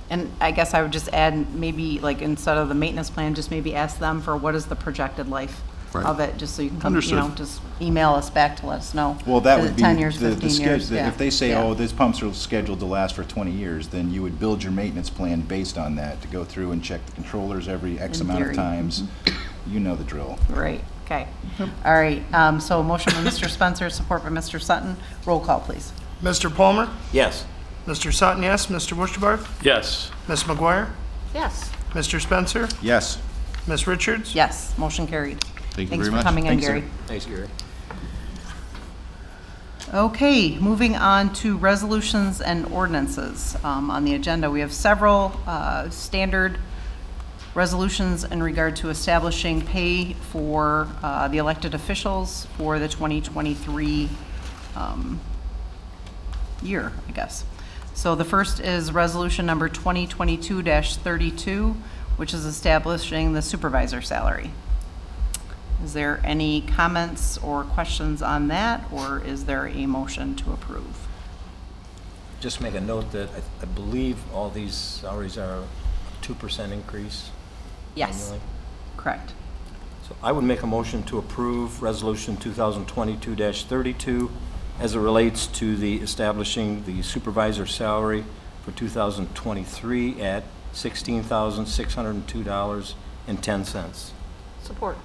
And I guess I would just add, maybe, like, instead of the maintenance plan, just maybe ask them for what is the projected life Right. of it, just so you can come, Understood. just email us back to let us know. Well, that Is would it be 10 years, the 15 schedule. years? Yeah. If they say, Yeah. oh, these pumps are scheduled to last for 20 years, then you would build your maintenance plan based on that, to go through and check the controllers every X In amount of theory. times. You know the drill. Right, okay. All right, so motion by Mr. Spencer, support by Mr. Sutton. Roll call, please. Mr. Palmer? Yes. Mr. Sutton, yes. Mr. Wusterbarth? Yes. Ms. McGuire? Yes. Mr. Spencer? Yes. Ms. Richards? Yes, motion carried. Thank you Thanks very for much. coming in, Thanks, Gary. sir. Thanks, Gary. Okay, moving on to resolutions and ordinances. On the agenda, we have several standard resolutions in regard to establishing pay for the elected officials for the 2023 year, I guess. So the first is resolution number 2022-32, which is establishing the supervisor salary. Is there any comments or questions on that, or is there a motion to approve? Just make a note that I believe all these salaries are a 2% increase annually. Correct. So I would make a motion to approve Resolution 2022-32 as it relates to the establishing the supervisor salary for 2023 at $16,602.10. Support.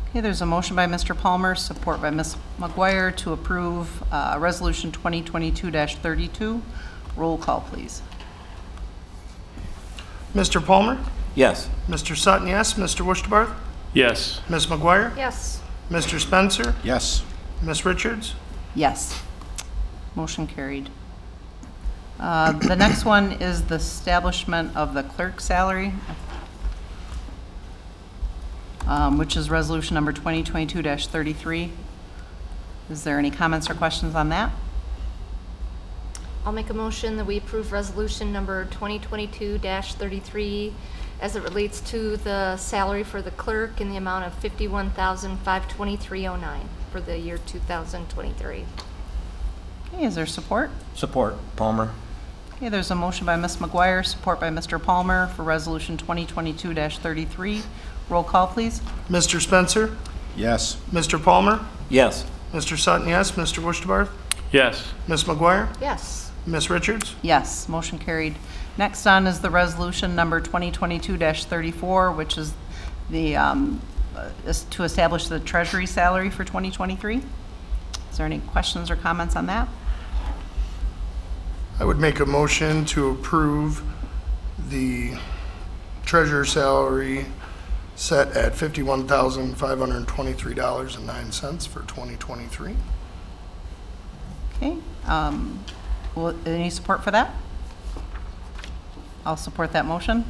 Okay, there's a motion by Mr. Palmer, support by Ms. McGuire to approve Resolution 2022-32. Roll call, please. Mr. Palmer? Yes. Mr. Sutton, yes. Mr. Wusterbarth? Yes. Ms. McGuire? Yes. Mr. Spencer? Yes. Ms. Richards? Yes. Motion carried. The next one is the establishment of the clerk salary, which is resolution number 2022-33. Is there any comments or questions on that? I'll make a motion that we approve resolution number 2022-33 as it relates to the salary for the clerk in the amount of $51,523.09 for the year 2023. Okay, is there support? Support, Palmer. Okay, there's a motion by Ms. McGuire, support by Mr. Palmer for Resolution 2022-33. Roll call, please. Mr. Spencer? Yes. Mr. Palmer? Yes. Mr. Sutton, yes. Mr. Wishbarth? Yes. Ms. McGuire? Yes. Ms. Richards? Yes, motion carried. Next on is the resolution number 2022-34, which is the, is to establish the treasury salary for 2023. Is there any questions or comments on that? I would make a motion to approve the treasurer's salary set at $51,523.09 for 2023. Okay, any support for that? I'll support that motion.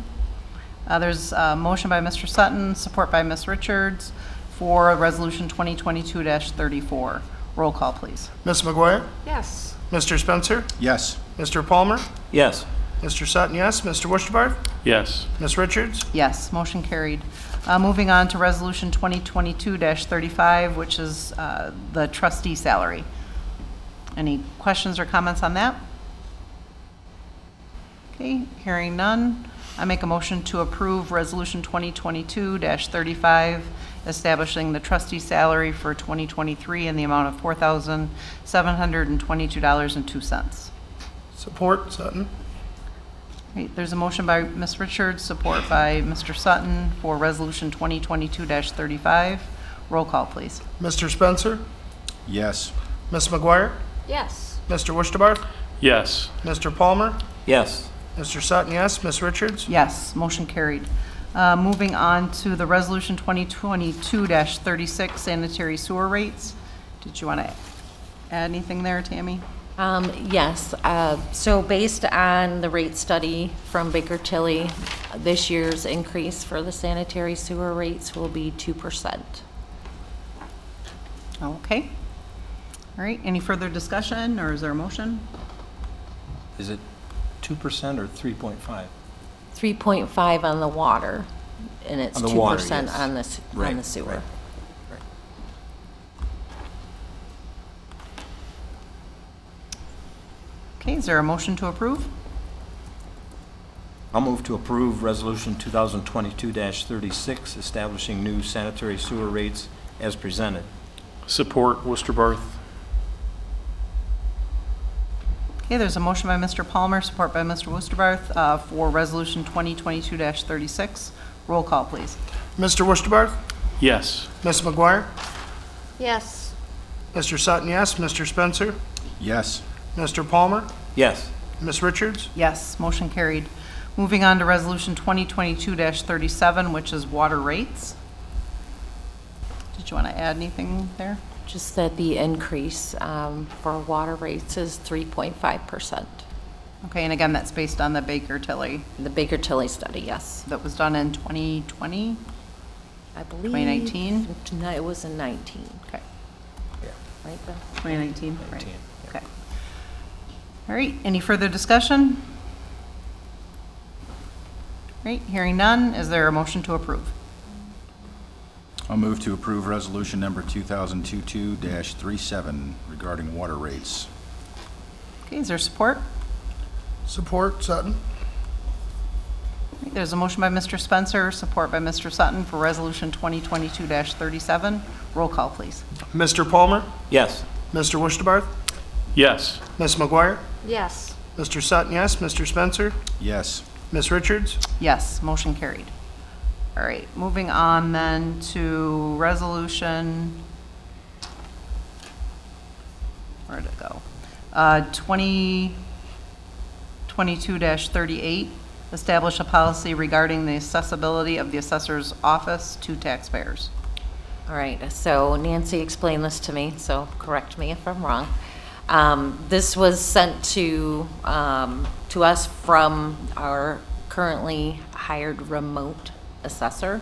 There's a motion by Mr. Sutton, support by Ms. Richards for Resolution 2022-34. Roll call, please. Ms. McGuire? Yes. Mr. Spencer? Yes. Mr. Palmer? Yes. Mr. Sutton, yes. Mr. Wishbarth? Yes. Ms. Richards? Yes, motion carried. Moving on to Resolution 2022-35, which is the trustee salary. Any questions or comments on that? Okay, hearing none. I make a motion to approve Resolution 2022-35, establishing the trustee salary for 2023 in the amount of $4,722.02. Support, Sutton. Right, there's a motion by Ms. Richards, support by Mr. Sutton for Resolution 2022-35. Roll call, please. Mr. Spencer? Yes. Ms. McGuire? Yes. Mr. Wishbarth? Yes. Mr. Palmer? Yes. Mr. Sutton, yes. Ms. Richards? Yes, motion carried. Moving on to the Resolution 2022-36 sanitary sewer rates. Did you want to add anything there, Tammy? Yes, so based on the rate study from Baker Tilly, this year's increase for the sanitary sewer rates will be 2%. Okay. All right, any further discussion, or is there a motion? Is it 2% or 3.5? 3.5 on the water, and it's On the 2% water, yes. on the Right, sewer. right. Right. Okay, is there a motion to approve? I'll move to approve Resolution 2022-36, establishing new sanitary sewer rates as presented. Support, Worcester Barth. Okay, there's a motion by Mr. Palmer, support by Mr. Wusterbarth for Resolution 2022-36. Roll call, please. Mr. Wishbarth? Yes. Ms. McGuire? Yes. Mr. Sutton, yes. Mr. Spencer? Yes. Mr. Palmer? Yes. Ms. Richards? Yes, motion carried. Moving on to Resolution 2022-37, which is water rates. Did you want to add anything there? Just that the increase for water rates is 3.5%. Okay, and again, that's based on the Baker Tilly The Baker Tilly study, yes. that was done in 2020? I believe. 2019? No, it was in 19, Okay, right, Bill? 2019, right. 19, Okay. All right, any further discussion? Right, hearing none, is there a motion to approve? I'll move to approve resolution number 2022-37 regarding water rates. Okay, is there support? Support, Sutton. Right, there's a motion by Mr. Spencer, support by Mr. Sutton for Resolution 2022-37. Roll call, please. Mr. Palmer? Yes. Mr. Wishbarth? Yes. Ms. McGuire? Yes. Mr. Sutton, yes. Mr. Spencer? Yes. Ms. Richards? Yes, motion carried. All right, moving on then to resolution, where'd it go? 2022-38, establish a policy regarding the accessibility of the assessor's office to taxpayers. All right, so Nancy explained this to me, so correct me if I'm wrong. This was sent to us from our currently hired remote assessor,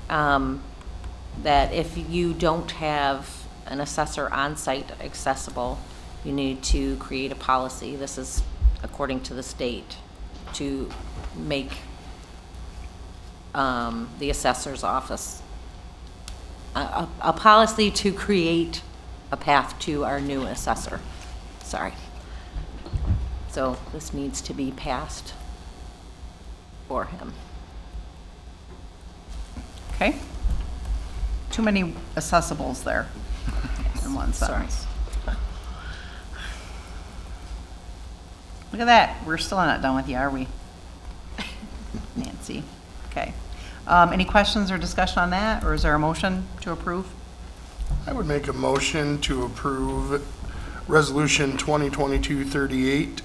that if you don't have an assessor on site accessible, you need to create a policy. This is according to the state, to make the assessor's office. A policy to create a path to our new assessor. Sorry. So this needs to be passed for him. Okay. Too many accessibles there in one sentence. Look at that. We're still not done with you, are we? Nancy. Okay. Any questions or discussion on that, or is there a motion to approve? I would make a motion to approve Resolution 2022-38,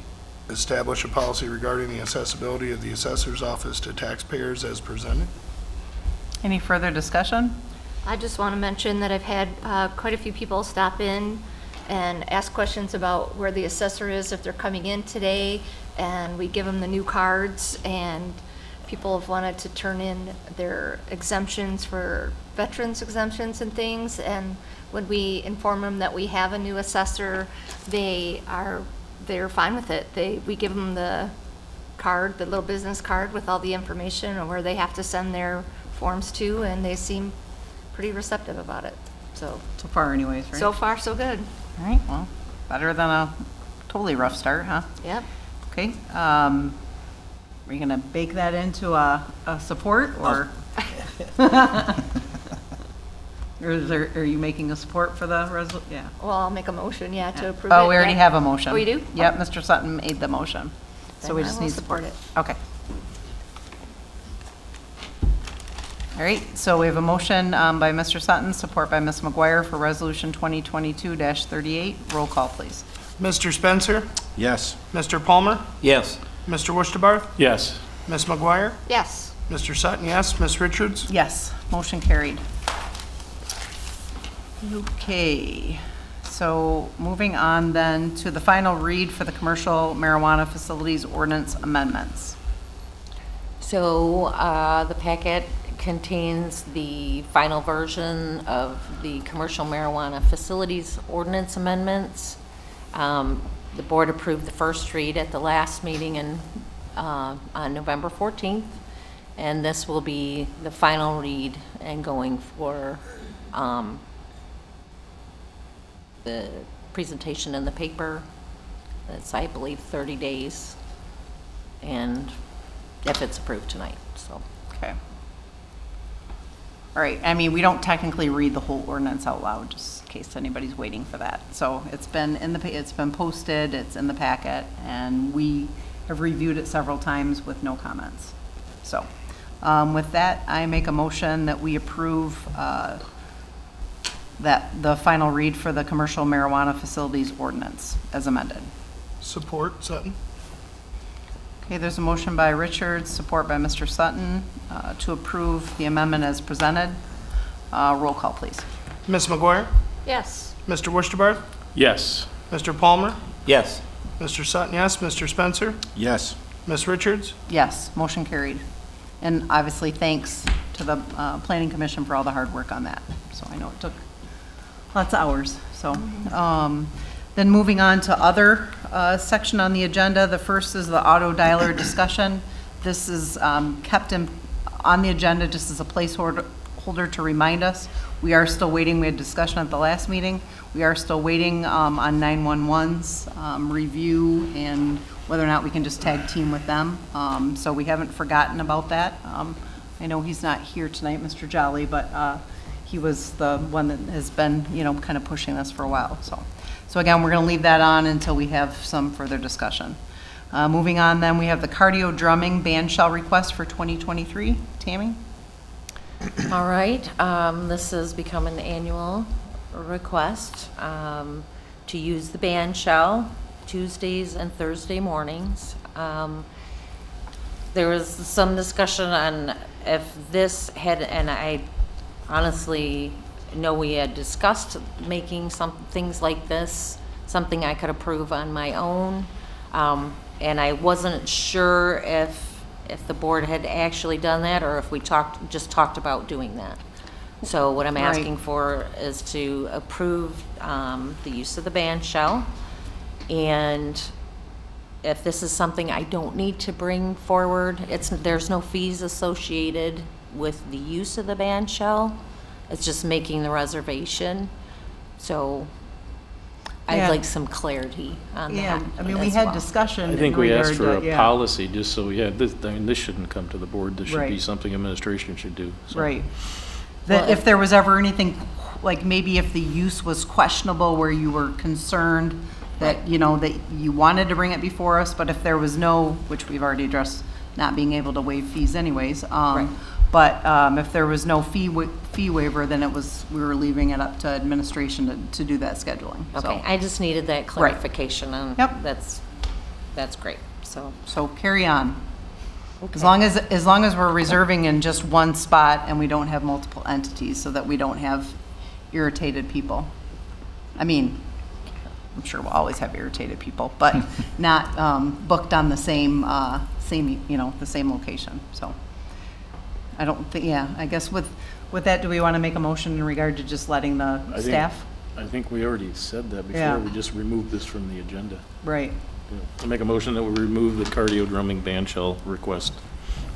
establish a policy regarding the accessibility of the assessor's office to taxpayers as presented. Any further discussion? I just want to mention that I've had quite a few people stop in and ask questions about where the assessor is if they're coming in today, and we give them the new cards, and people have wanted to turn in their exemptions for veterans exemptions and things, and when we inform them that we have a new assessor, they're fine with it. We give them the card, the little business card with all the information on where they have to send their forms to, and they seem pretty receptive about it. So far anyways, right? so far, so good. All right, well, better than a totally rough start, huh? Yep. Okay. Are you going to bake that into a support, or? Or are you making a support for the resolution? Yeah. Well, I'll make a motion, to approve it. Oh, we already yeah. have a motion. Oh, you do? Yep, Mr. Sutton made the motion. So Then we I just will need support support. it. Okay. All right, so we have a motion by Mr. Sutton, support by Ms. McGuire for Resolution 2022-38. Roll call, please. Mr. Spencer? Yes. Mr. Palmer? Yes. Mr. Wusterbarth? Yes. Ms. McGuire? Yes. Mr. Sutton, yes. Ms. Richards? Yes, motion carried. Okay, so moving on then to the final read for the commercial marijuana facilities ordinance amendments. So the packet contains the final version of the commercial marijuana facilities ordinance amendments. The board approved the first read at the last meeting on November 14th, and this will be the final read and going for the presentation in the paper. It's, I believe, 30 days, and if it's approved tonight, so. Okay. All right, I mean, we don't technically read the whole ordinance out loud, just in case anybody's waiting for that. So it's been it's been posted, it's in the packet, and we have reviewed it several times with no comments. So with that, I make a motion that we approve that the final read for the commercial marijuana facilities ordinance as amended. Support, Sutton? Okay, there's a motion by Richards, support by Mr. Sutton, to approve the amendment as presented. Roll call, please. Ms. McGuire? Yes. Mr. Wusterbarth? Yes. Mr. Palmer? Yes. Mr. Sutton, yes. Mr. Spencer? Yes. Ms. Richards? Yes, motion carried. And obviously, thanks to the Planning Commission for all the hard work on that. So I know it took lots of hours. So then moving on to other section on the agenda, the first is the auto dialer discussion. This is kept on the agenda just as a placeholder to remind us. We are still waiting. We had discussion at the last meeting. We are still waiting on 911's review and whether or not we can just tag team with them. So we haven't forgotten about that. I know he's not here tonight, Mr. Jolly, but he was the one that has been, kind of pushing this for a while. So again, we're going to leave that on until we have some further discussion. Moving on, then, we have the cardio drumming band shell request for 2023. Tammy? All right, this has become an annual request to use the band shell Tuesdays and Thursday mornings. There was some discussion on if this had, and I honestly know we had discussed making some things like this, something I could approve on my own. And I wasn't sure if the board had actually done that or if we just talked about doing that. So what I'm asking for is to approve the use of the band shell. And if this is something I don't need to bring forward, there's no fees associated with the use of the band shell. It's just making the reservation. So I'd Yeah. like some clarity on that. Yeah, I mean, we as had well. discussion I in think we asked regard for to- a yeah. policy, just so, yeah, this, I mean, this shouldn't come to the board. This should be Right. something administration should do. so. Right. That Well, if there was ever anything, like maybe if the use was questionable where you were concerned that, you know, that you wanted to bring it before us, but if there was no, which we've already addressed, not being able to waive fees anyways. Right. But if there was no fee waiver, then we were leaving it up to administration to do that scheduling. So- Okay, I just needed that clarification, and Yep. that's great, so. So carry on. As Okay. long as we're reserving in just one spot and we don't have multiple entities so that we don't have irritated people. I mean, I'm sure we'll always have irritated people, but not booked on the same, the same location, so. I don't think, yeah, I guess with that, do we want to make a motion in regard to just letting the I think- staff? I think we already said that Yeah. before. We just removed this from the agenda. Right. Yeah. I make a motion that we remove the cardio drumming band shell request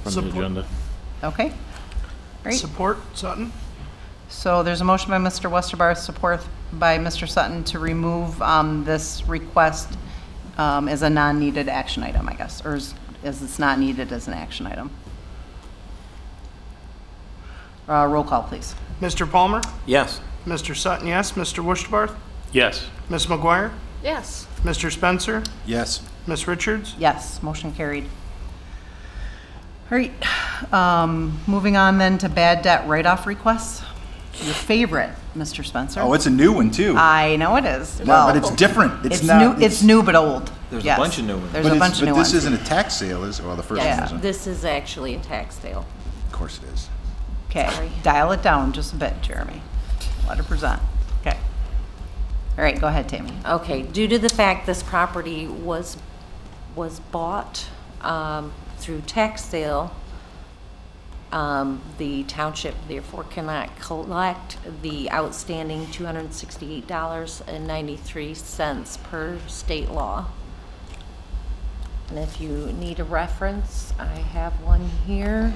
from the Support. agenda. Okay. Great. Support, Sutton? So there's a motion by Mr. Westerbarth, support by Mr. Sutton to remove this request as a non-needed action item, I guess, or as it's not needed as an action item. Roll call, please. Mr. Palmer? Yes. Mr. Sutton, yes. Mr. Wishbarth? Yes. Ms. McGuire? Yes. Mr. Spencer? Yes. Ms. Richards? Yes, motion carried. All right, moving on then to bad debt write-off requests. Your favorite, Mr. Spencer. Oh, it's a new one too. I know it is. No, Well, but it's different. It's not- new, it's new but old. There's a Yes. bunch of new ones. There's but a it's- bunch of new But this ones. isn't a tax sale, is it? Well, the first one Yeah. isn't. This is actually a tax sale. Of course it is. Okay, Sorry. dial it down just a bit, Jeremy. Let her present. Okay. All right, go ahead, Tammy. Okay, due to the fact this property was bought through tax sale, the township therefore cannot collect the outstanding $268.93 per state law. And if you need a reference, I have one here.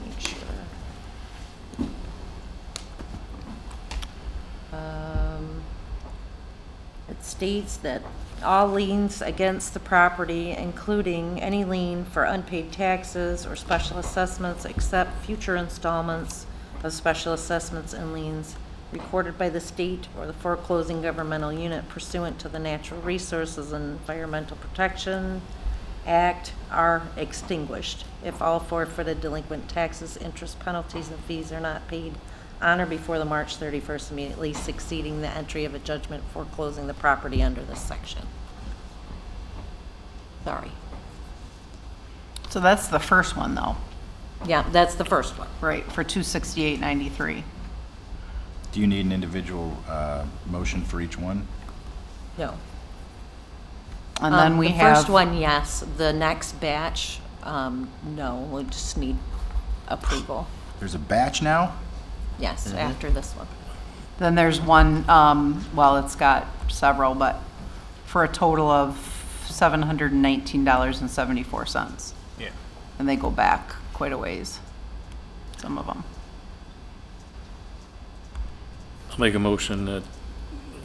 Make sure. It states that all liens against the property, including any lien for unpaid taxes or special assessments except future installments of special assessments and liens recorded by the state or the foreclosing governmental unit pursuant to the Natural Resources and Environmental Protection Act are extinguished if all forfeited delinquent taxes, interest, penalties, and fees are not paid on or before the March 31st immediately succeeding the entry of a judgment foreclosing the property under this section. Sorry. So that's the first one, though, Yeah, that's the first one. right, for 268.93. Do you need an individual motion for each one? No. And then we have. The first one, yes. The next batch, no. We'll just need approval. There's a batch now? Yes, after this one. Then there's one, well, it's got several, but for a total of $719.74. Yeah. And they go back quite a ways, some of them. I'll make a motion that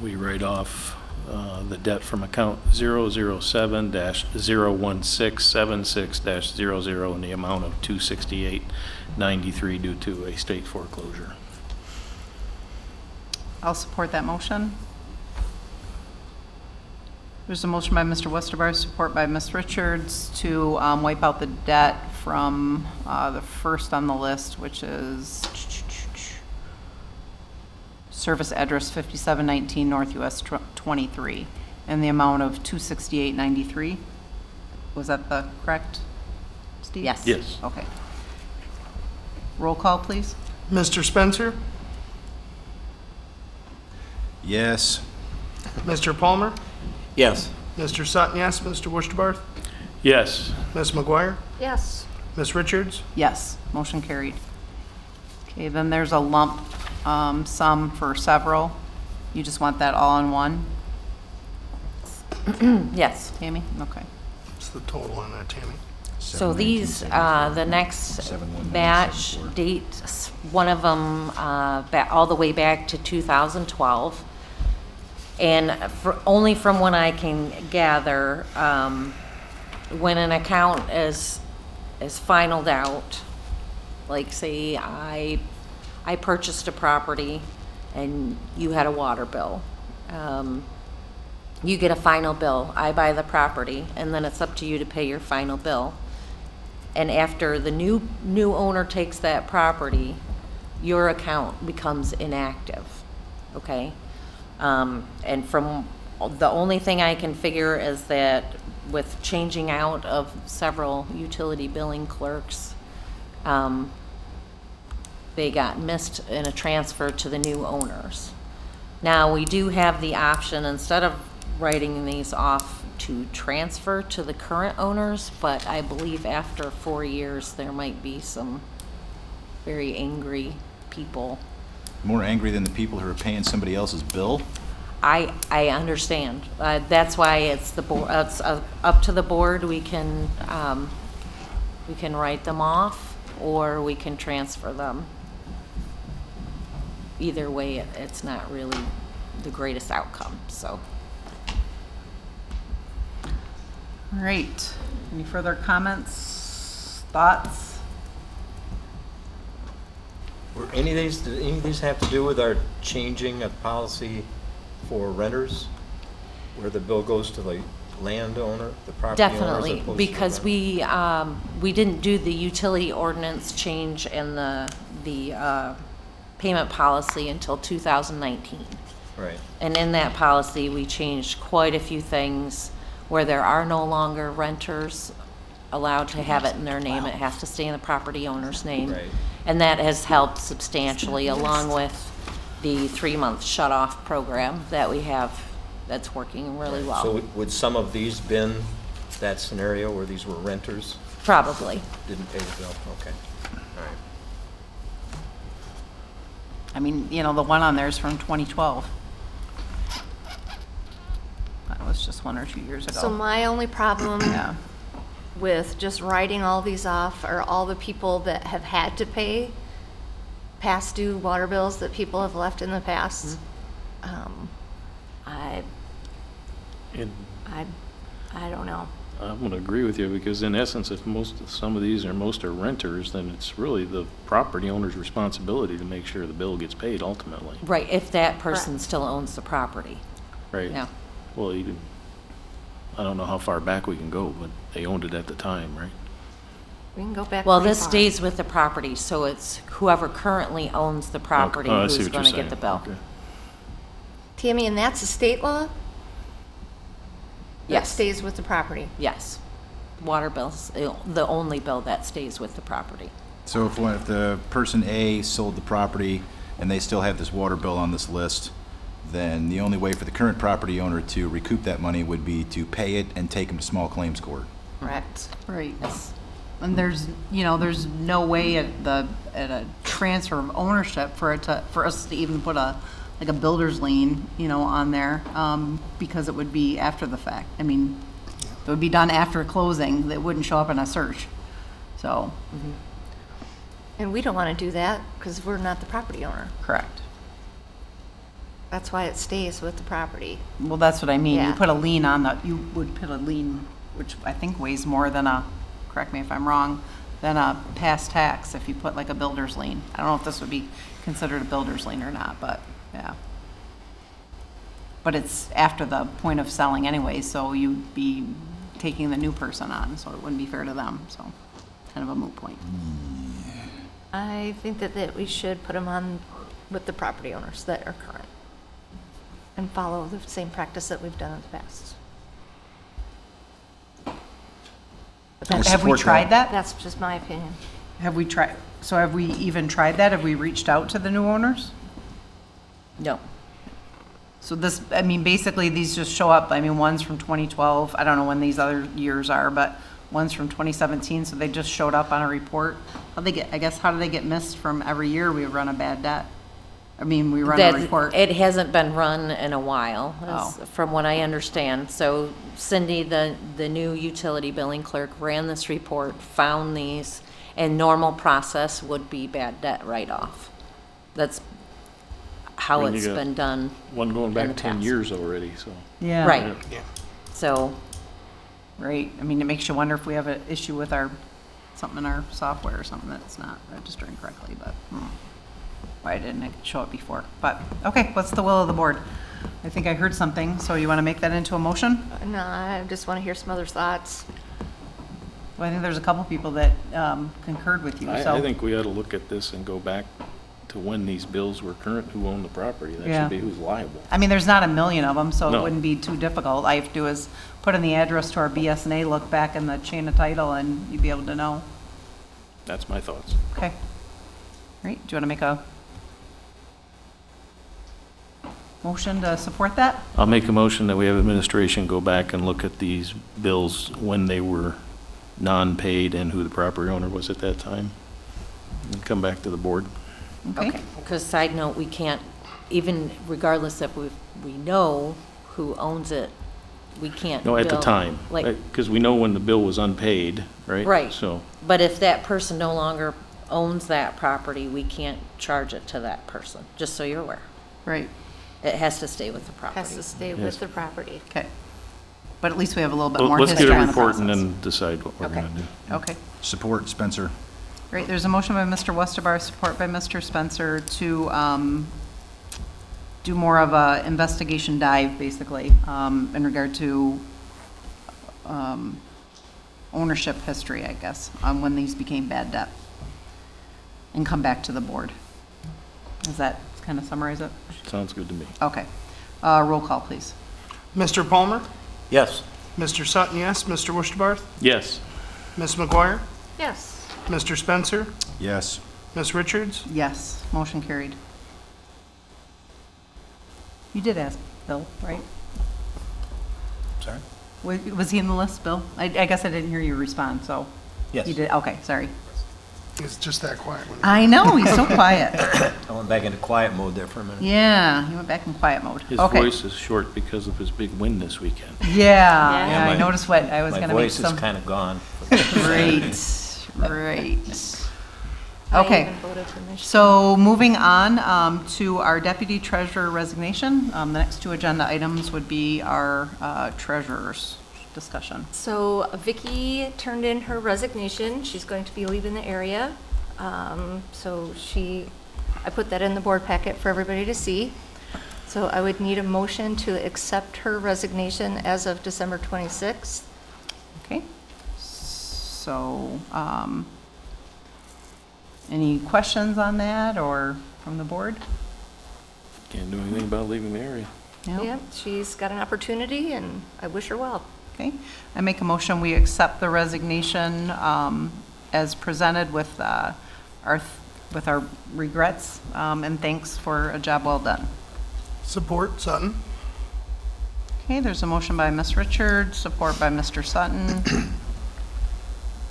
we write off the debt from account 007-01676-00 in the amount of $268.93 due to a state foreclosure. I'll support that motion. There's a motion by Mr. Westerbar, support by Ms. Richards to wipe out the debt from the first on the list, which is service address 5719 North US 23, and the amount of $268.93. Was that the correct, Steve? Yes. Yes. Okay. Roll call, please. Mr. Spencer? Yes. Mr. Palmer? Yes. Mr. Sutton, yes. Mr. Wishbarth? Yes. Ms. McGuire? Yes. Ms. Richards? Yes, motion carried. Okay, then there's a lump sum for several. You just want that all in one, Yes. Tammy? Okay. What's the total on that, Tammy? So these, the next batch dates, one of them all the way back to 2012. And only from what I can gather, when an account is finalized out, like say I purchased a property and you had a water bill. You get a final bill. I buy the property, and then it's up to you to pay your final bill. And after the new owner takes that property, your account becomes inactive, okay? And from the only thing I can figure is that with changing out of several utility billing clerks, they got missed in a transfer to the new owners. Now, we do have the option, instead of writing these off, to transfer to the current owners, but I believe after 4 years, there might be some very angry people. More angry than the people who are paying somebody else's bill? I understand. That's why it's it's up to the board. We can write them off, or we can transfer them. Either way, it's not really the greatest outcome, so. All right. Any further comments, thoughts? Were any of these, did any of these have to do with our changing a policy for renters? Where the bill goes to the landowner, the property owner? Definitely, because we didn't do the utility ordinance change and the payment policy until 2019. Right. And in that policy, we changed quite a few things where there are no longer renters allowed to have it in their name. It has to stay in the property owner's name. Right. And that has helped substantially, along with the 3-month shut-off program that we have that's working really well. So would some of these been that scenario where these were renters? Probably. Didn't pay the bill? Okay. All right. I mean, you know, the one on there is from 2012. That was just 1 or 2 years ago. So my only problem Yeah. with just writing all these off are all the people that have had to pay past due water bills that people have left in the past. And I don't know. I'm going to agree with you, because in essence, if some of these most are renters, then it's really the property owner's responsibility to make sure the bill gets paid ultimately. Right, if that person still owns the property. Right? Yeah. Well, I don't know how far back we can go, but they owned it at the time, right? We can go back. Well, pretty this far. stays with the property, so it's whoever currently owns the property Oh, I see who's what you're going to get the saying. bill. Okay. Tammy, and that's a state law? That Yes. stays with the property. Yes. Water bills, the only bill that stays with the property. So if the person A sold the property and they still have this water bill on this list, then the only way for the current property owner to recoup that money would be to pay it and take them to small claims court. Correct. Right. Yes. And there's no way at a transfer of ownership for us to even put a builder's lien, on there, because it would be after the fact. I mean, it would be done after closing. It wouldn't show up in a search. So, And we don't want to do that because we're not the property owner. correct. That's why it stays with the property. Well, that's what I mean. Yeah. You put a lien you would put a lien, which I think weighs more than correct me if I'm wrong, than a past tax if you put like a builder's lien. I don't know if this would be considered a builder's lien or not, but yeah. But it's after the point of selling anyway, so you'd be taking the new person on, so it wouldn't be fair to them, so kind of a moot point. I think that we should put them on with the property owners that are current and follow the same practice that we've done in the past. But I that's- Have we support tried that? That's just my opinion. Have we tried, so have we even tried that? Have we reached out to the new owners? No. So this, I mean, basically, these just show up, I mean, one's from 2012, I don't know when these other years are, but one's from 2017, so they just showed up on a report. How do they get missed from every year we run a bad debt? I mean, we run a That report. it hasn't been run in a while, Oh. from what I understand. So Cindy, the new utility billing clerk, ran this report, found these, and normal process would be bad debt write-off. That's how When you it's got been done. One going in back the 10 past. years already, so. Yeah. Right. So, Right. I mean, it makes you wonder if we have an issue with something in our software or something that's not registering correctly, but why didn't it show it before? But, okay, what's the will of the board? I think I heard something, so you want to make that into a motion? No, I just want to hear some other thoughts. Well, I think there's a couple people that concurred with you, so. I think we ought to look at this and go back to when these bills were current, who owned the property. That Yeah. should be who's liable. I mean, there's not a million of them, so it No. wouldn't be too difficult. All I have to do is put in the address to our BSNA, look back in the chain of title, and you'd be able to know. That's my thoughts. Okay. All right, do you want to make a motion to support that? I'll make a motion that we have administration go back and look at these bills when they were non-paid and who the property owner was at that time. And come back to the board. Okay. because side note, we can't, even regardless if we know who owns it, we can't No, at the bill, time. Like, Because we know when the bill was unpaid, right? Right. So, but if that person no longer owns that property, we can't charge it to that person, just so you're aware. Right, It has to stay with the property. Has to stay Yes. with the property. okay. But at least we have a little bit more let's history get a on the report and process. then decide what we're Okay. gonna do. Okay, Support Spencer. great. There's a motion by Mr. Westerbar, support by Mr. Spencer to do more of a investigation dive, basically, in regard to ownership history, I guess, on when these became bad debt, and come back to the board. Does that kind of summarize it? Sounds good to me. Okay. Roll call, please. Mr. Palmer? Yes. Mr. Sutton, yes. Mr. Wishbarth? Yes. Ms. McGuire? Yes. Mr. Spencer? Yes. Ms. Richards? Yes, motion carried. You did ask Bill, right? Sorry? Was he in the list, Bill? I guess I didn't hear you respond, so. Yes. You did, okay, sorry. It's just that quiet when I know, he's so quiet. I went back into quiet mode there for a minute. Yeah, he went back in quiet mode. His Okay. voice is short because of his big win this weekend. Yeah, Yeah, I my- noticed what, I was My gonna make voice is some. kind of gone. Right. I Okay. even voted for Michigan. So moving on to our deputy treasurer resignation. The next two agenda items would be our treasurer's discussion. So Vicky turned in her resignation. She's going to be leaving the area. So I put that in the board packet for everybody to see. So I would need a motion to accept her resignation as of December 26th. Okay, so, any questions on that or from the board? Can't do anything about leaving the area. No? Yeah, she's got an opportunity and I wish her well. Okay, I make a motion, we accept the resignation as presented with our regrets and thanks for a job well done. Support Sutton? Okay, there's a motion by Ms. Richards, support by Mr. Sutton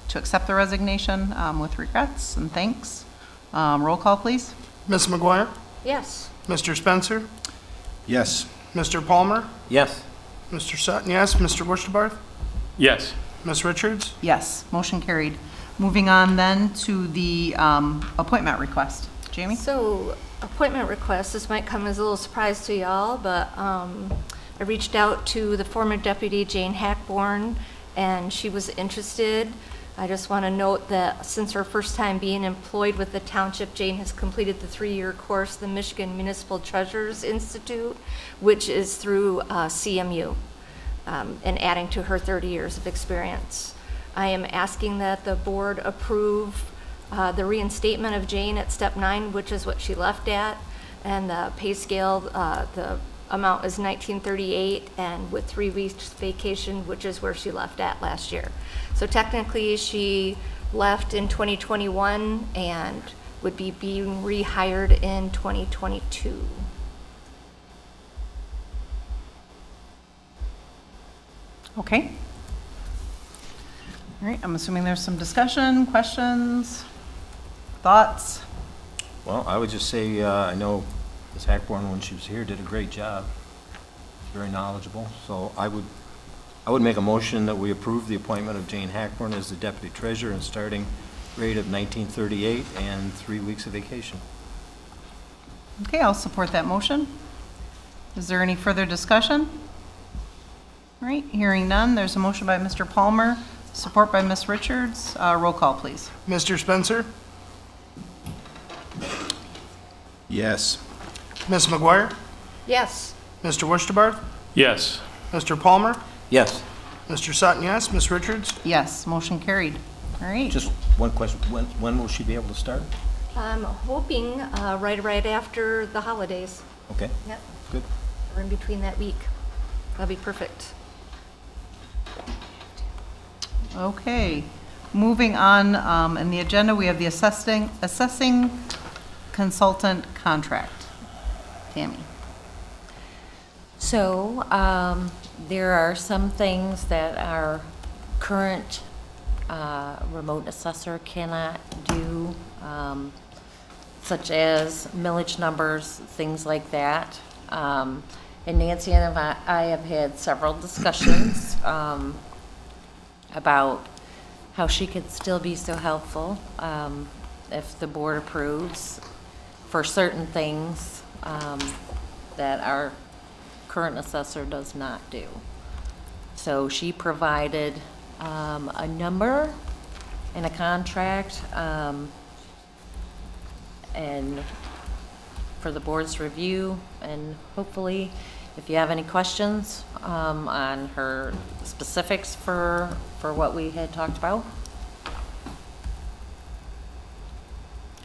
to accept the resignation with regrets and thanks. Roll call, please. Ms. McGuire? Yes. Mr. Spencer? Yes. Mr. Palmer? Yes. Mr. Sutton, yes. Mr. Wishbarth? Yes. Ms. Richards? Yes, motion carried. Moving on then to the appointment request. Jamie? So, appointment request, this might come as a little surprise to y'all, but I reached out to the former deputy, Jane Hackborn, and she was interested. I just want to note that since her first time being employed with the township, Jane has completed the 3-year course, the Michigan Municipal Treasurers Institute, which is through CMU, and adding to her 30 years of experience. I am asking that the board approve the reinstatement of Jane at step 9, which is what she left at, and the pay scale, the amount is $19.38, and with 3 weeks vacation, which is where she left at last year. So technically, she left in 2021 and would be being rehired in 2022. Okay. All right, I'm assuming there's some discussion, questions, thoughts? Well, I would just say, I know Ms. Hackborn, when she was here, did a great job. Very knowledgeable. So I would make a motion that we approve the appointment of Jane Hackborn as the deputy treasurer and starting rate of $19.38 and 3 weeks of vacation. Okay, I'll support that motion. Is there any further discussion? All right, hearing none, there's a motion by Mr. Palmer, support by Ms. Richards. Roll call, please. Mr. Spencer? Yes. Ms. McGuire? Yes. Mr. Wusterbarth? Yes. Mr. Palmer? Yes. Mr. Sutton, yes. Ms. Richards? Yes, motion carried. All right. Just one question. When will she be able to start? I'm hoping right after the holidays. Okay, Yep, good. or in between that week. That'll be perfect. Okay, moving on, in the agenda, we have the assessing consultant contract. Tammy. So, there are some things that our current remote assessor cannot do, such as millage numbers, things like that. And Nancy and I have had several discussions about how she could still be so helpful if the board approves for certain things that our current assessor does not do. So she provided a number and a contract and for the board's review, and hopefully if you have any questions on her specifics for what we had talked about.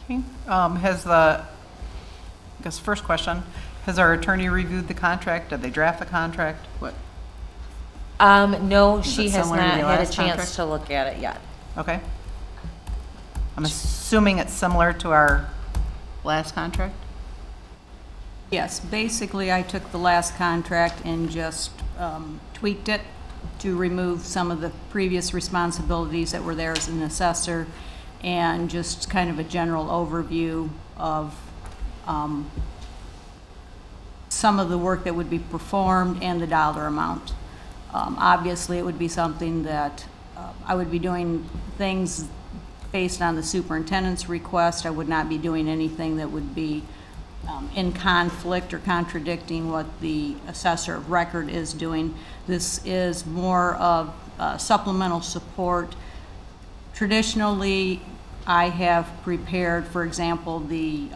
Okay, I guess first question, has our attorney reviewed the contract? Did they draft the contract? What? No, Is she it has similar to not the had a last chance contract? to look at it yet. Okay. I'm assuming it's similar to our last contract? Yes, basically, I took the last contract and just tweaked it to remove some of the previous responsibilities that were there as an assessor, and just kind of a general overview of some of the work that would be performed and the dollar amount. Obviously, it would be something that I would be doing things based on the superintendent's request. I would not be doing anything that would be in conflict or contradicting what the assessor of record is doing. This is more of supplemental support. Traditionally, I have prepared, for example, the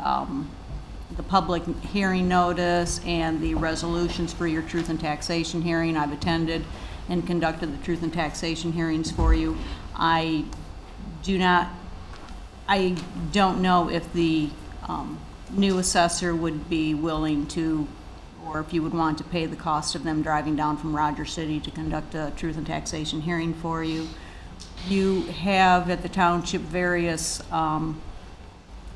public hearing notice and the resolutions for your truth and taxation hearing. I've attended and conducted the truth and taxation hearings for you. I don't know if the new assessor would be willing to, or if you would want to pay the cost of them driving down from Rogers City to conduct a truth and taxation hearing for you. You have at the township various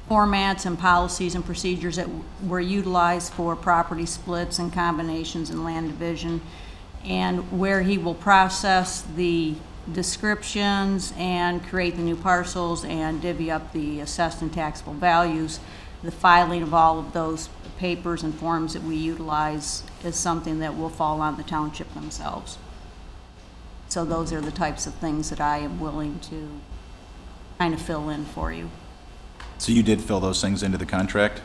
formats and policies and procedures that were utilized for property splits and combinations and land division, and where he will process the descriptions and create the new parcels and divvy up the assessed and taxable values. The filing of all of those papers and forms that we utilize is something that will fall on the township themselves. So those are the types of things that I am willing to kind of fill in for you. So you did fill those things into the contract?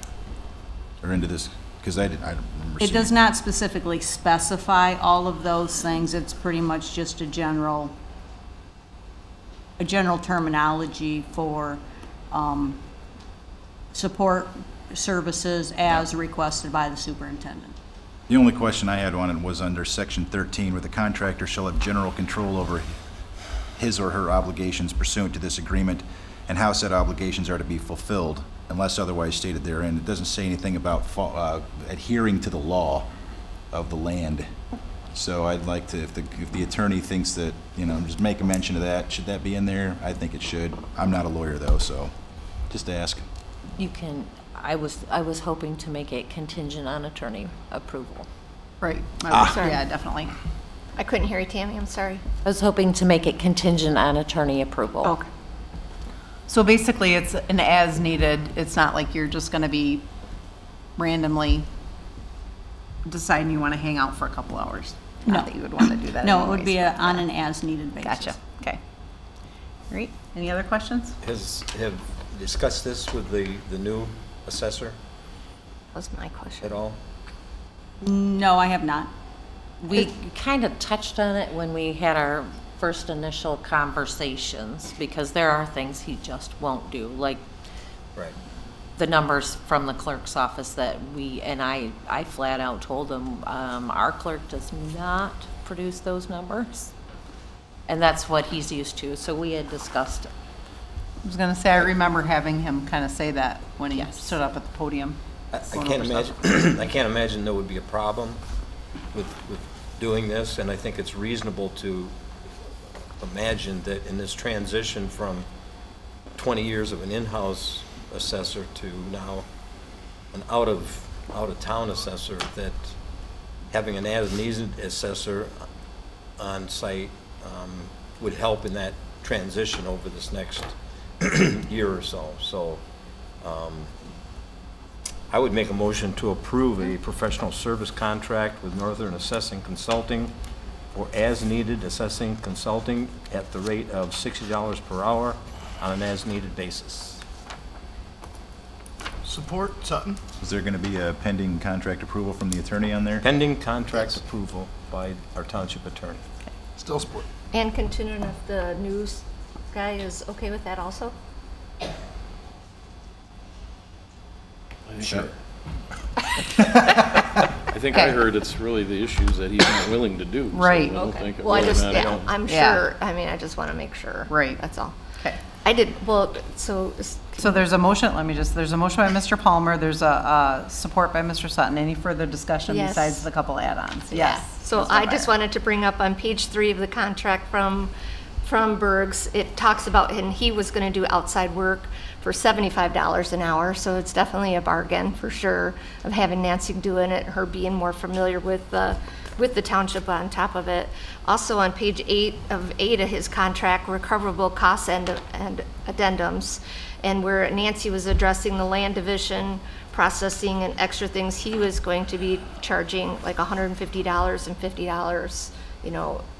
Or into this? Because I remember It seeing does not specifically specify all of those things. It's pretty much just a general terminology for support services as requested by the superintendent. The only question I had on it was under section 13, where the contractor shall have general control over his or her obligations pursuant to this agreement and how said obligations are to be fulfilled unless otherwise stated therein. It doesn't say anything about adhering to the law of the land. So I'd like to, if the attorney thinks that, just make a mention of that, should that be in there? I think it should. I'm not a lawyer though, so just ask. You can, I was hoping to make it contingent on attorney approval. Right. Sorry. Yeah, definitely. I couldn't hear you, Tammy, I'm sorry. I was hoping to make it contingent on attorney approval. Okay. So basically, it's an as-needed, it's not like you're just going to be randomly deciding you want to hang out for a couple hours. No. Not that you would want to do that No, it would anyways, be but- on an as-needed basis. Gotcha, okay. All right, any other questions? Have you discussed this with the new assessor Was my question. at all? No, I have not. We kind of touched on it when we had our first initial conversations, because there are things he just won't do, like Right. the numbers from the clerk's office that I flat out told him, our clerk does not produce those numbers. And that's what he's used to, so we had discussed it. I was gonna say, I remember having him kind of say that when he Yes. stood up at the podium. I going can't over stuff. imagine, I can't imagine there would be a problem with doing this, and I think it's reasonable to imagine that in this transition from 20 years of an in-house assessor to now an out-of-town assessor, that having an as-needed assessor on site would help in that transition over this next year or so. So I would make a motion to approve a professional service contract with Northern Assessing Consulting for as-needed assessing consulting at the rate of $60 per hour on an as-needed basis. Support, Sutton. Is there going to be a pending contract approval from the attorney on there? Pending contract approval by our township attorney. Still support. And contingent if the news guy is okay with that also? Sure. I think I Okay. heard it's really the issues that he's not willing to do. so Right. I don't Okay. think it Well, I really just, matters. yeah, I'm Yeah. sure, I mean, I just want to make sure. Right. That's all. Okay. I did, well, so, So there's a motion, there's a motion by Mr. Palmer, there's a support by Mr. Sutton. Any further discussion Yes. besides the couple add-ons? yeah. Yes. So Ms. I just Meyer. wanted to bring up on page 3 of the contract from Berg's, it talks about, and he was going to do outside work for $75 an hour, so it's definitely a bargain for sure of having Nancy doing it, her being more familiar with the township on top of it. Also on page 8 of his contract, recoverable costs and addendums, and where Nancy was addressing the land division, processing and extra things, he was going to be charging like $150 and $50,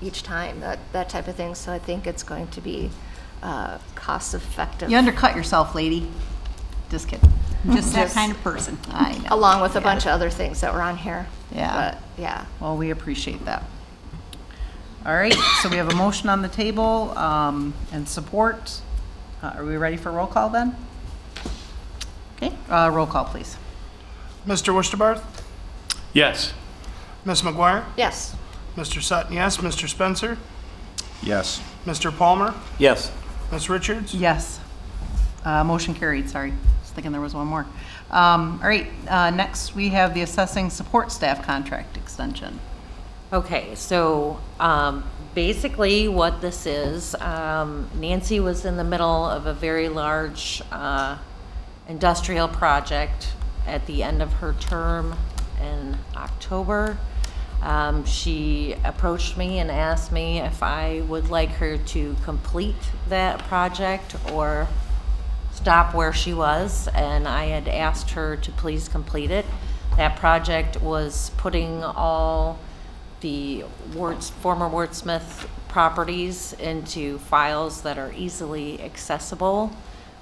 each time, that type of thing. So I think it's going to be cost effective. You undercut yourself, lady. Just kidding. Just that kind of person. I know. Along with a bunch of other things that were on here. Yeah. But, yeah. Well, we appreciate that. All right, so we have a motion on the table and support. Are we ready for roll call then? Okay, roll call, please. Mr. Wusterbarth? Yes. Ms. McGuire? Yes. Mr. Sutton, yes. Mr. Spencer? Yes. Mr. Palmer? Yes. Ms. Richards? Yes. Motion carried, sorry. I was thinking there was one more. All right, next we have the assessing support staff contract extension. Okay, so basically what this is, Nancy was in the middle of a very large industrial project at the end of her term in October. She approached me and asked me if I would like her to complete that project or stop where she was, and I had asked her to please complete it. That project was putting all the former Wordsmith properties into files that are easily accessible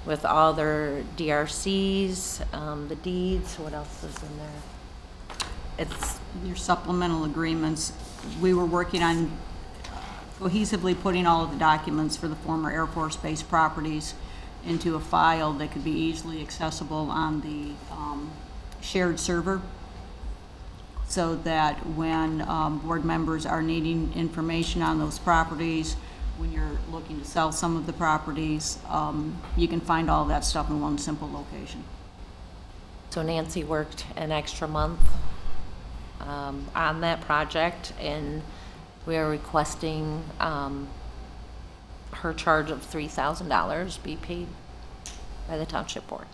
with all their DRCs, the deeds, what else is in there? It's, Your supplemental agreements, we were working on cohesively putting all of the documents for the former Air Force Base properties into a file that could be easily accessible on the shared server, so that when board members are needing information on those properties, when you're looking to sell some of the properties, you can find all of that stuff in one simple location. so Nancy worked an extra month on that project, and we are requesting her charge of $3,000 be paid by the township board.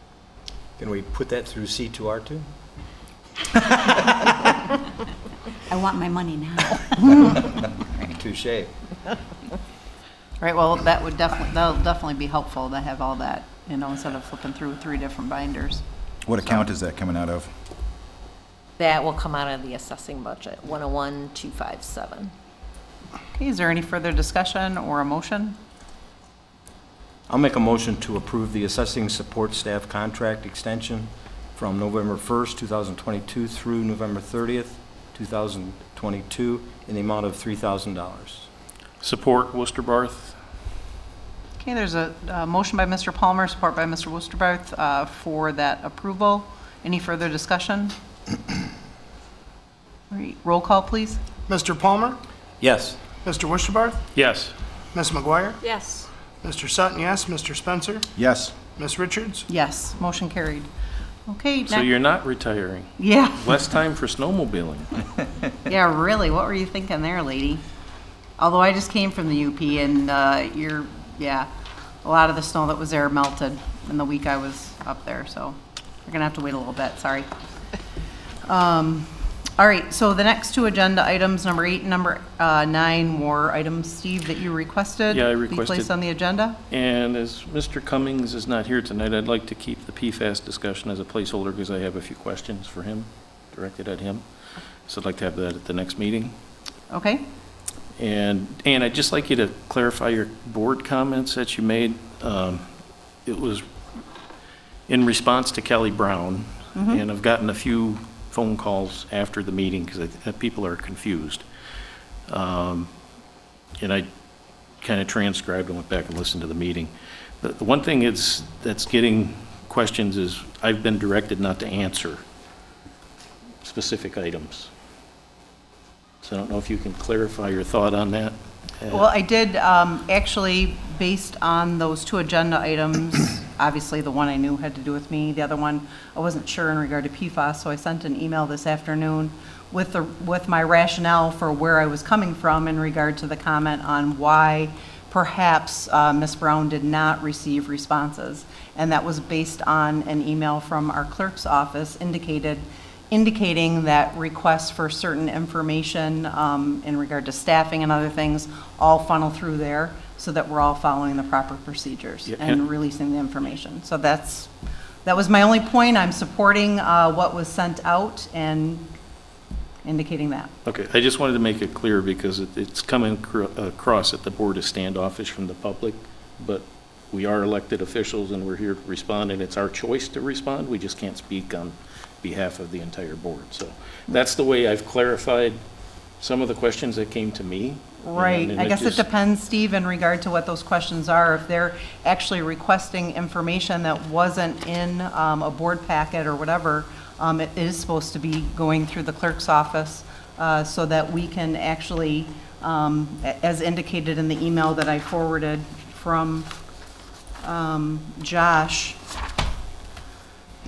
Can we put that through C2R2? I want my money now. Touche. All right, well, that'll definitely be helpful to have all that, instead of flipping through 3 different binders. What account is that coming out of? that will come out of the assessing budget, 101,257. Okay, is there any further discussion or a motion? I'll make a motion to approve the assessing support staff contract extension from November 1st, 2022 through November 30th, 2022 in the amount of $3,000. Support Worcester Barth. Okay, there's a motion by Mr. Palmer, support by Mr. Wusterbarth for that approval. Any further discussion? All right, roll call, please. Mr. Palmer? Yes. Mr. Wusterbarth? Yes. Ms. McGuire? Yes. Mr. Sutton, yes. Mr. Spencer? Yes. Ms. Richards? Yes, motion carried. Okay, So next. you're not retiring? Yeah, Less time for snowmobiling? yeah, really, what were you thinking there, lady? Although I just came from the UP and yeah, a lot of the snow that was there melted in the week I was up there, so you're gonna have to wait a little bit, sorry. All right, so the next two agenda items, number 8 and number 9, were items, Steve, that you requested. Yeah, I Be requested- placed on the agenda. And as Mr. Cummings is not here tonight, I'd like to keep the PFAS discussion as a placeholder because I have a few questions for him, directed at him. So I'd like to have that at the next meeting. Okay, And I'd just like you to clarify your board comments that you made. It was in response to Kelly Brown, and I've gotten a few phone calls after the meeting because people are confused. And I kind of transcribed and went back and listened to the meeting. The one thing that's getting questions is I've been directed not to answer specific items. So I don't know if you can clarify your thought on that. well, I did, actually, based on those two agenda items, obviously, the one I knew had to do with me, the other one, I wasn't sure in regard to PFAS, so I sent an email this afternoon with my rationale for where I was coming from in regard to the comment on why perhaps Ms. Brown did not receive responses. And that was based on an email from our clerk's office indicating that requests for certain information in regard to staffing and other things all funnel through there so that we're all following the proper procedures Yeah, and and- releasing the information. So that was my only point. I'm supporting what was sent out and indicating that. Okay, I just wanted to make it clear because it's coming across that the board is standoffish from the public, but we are elected officials and we're here to respond, and it's our choice to respond. We just can't speak on behalf of the entire board. So that's the way I've clarified some of the questions that came to me. Right. And I guess it just- depends, Steve, in regard to what those questions are. If they're actually requesting information that wasn't in a board packet or whatever, it is supposed to be going through the clerk's office so that we can actually, as indicated in the email that I forwarded from Josh,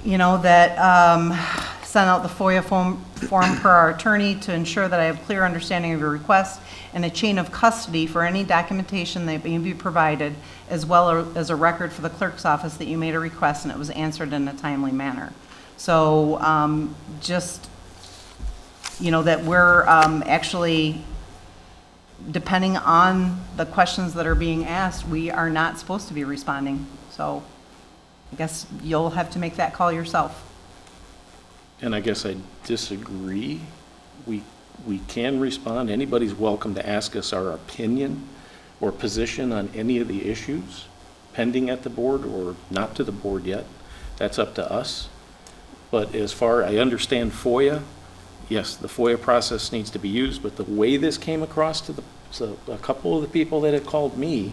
you know, that sent out the FOIA form per our attorney to ensure that I have clear understanding of your request and a chain of custody for any documentation that may be provided, as well as a record for the clerk's office that you made a request and it was answered in a timely manner. So just, you know, that we're actually, depending on the questions that are being asked, we are not supposed to be responding. So I guess you'll have to make that call yourself. And I guess I disagree. We can respond. Anybody's welcome to ask us our opinion or position on any of the issues pending at the board or not to the board yet. That's up to us. But as far, I understand FOIA. Yes, the FOIA process needs to be used, but the way this came across to a couple of the people that had called me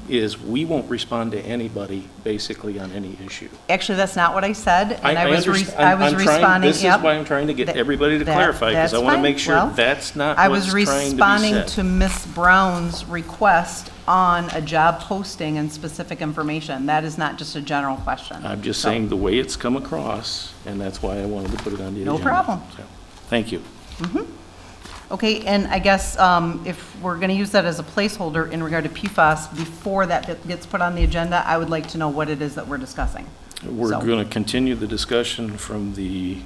is we won't respond to anybody basically on any issue. Actually, that's not what I said, and I was understand. I was I'm trying- responding, This yep. is why I'm trying to get everybody to That- clarify, because I that's want to fine. make sure Well, that's not I what's was trying to be responding said. to Ms. Brown's request on a job posting and specific information. That is not just a general question. I'm just So, saying the way it's come across, and that's why I wanted to put it on the No agenda. problem. So, thank you. Okay, and I guess if we're going to use that as a placeholder in regard to PFAS, before that gets put on the agenda, I would like to know what it is that we're discussing. We're So- going to continue the discussion from the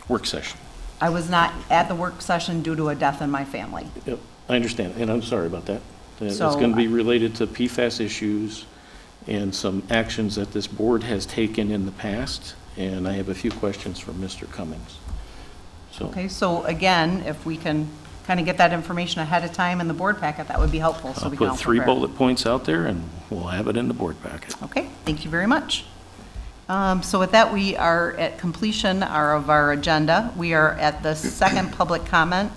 work session. I was not at the work session due to a death in my family. Yep, I understand, and I'm sorry about that. It's So, going to be related to PFAS issues and some actions that this board has taken in the past, and I have a few questions from Mr. Cummings. So Okay, so again, if we can kind of get that information ahead of time in the board packet, that would be helpful, so I'll we can all put 3 prepare. bullet points out there, and we'll have it in the board packet. Okay, thank you very much. So with that, we are at completion of our agenda. We are at the second public comment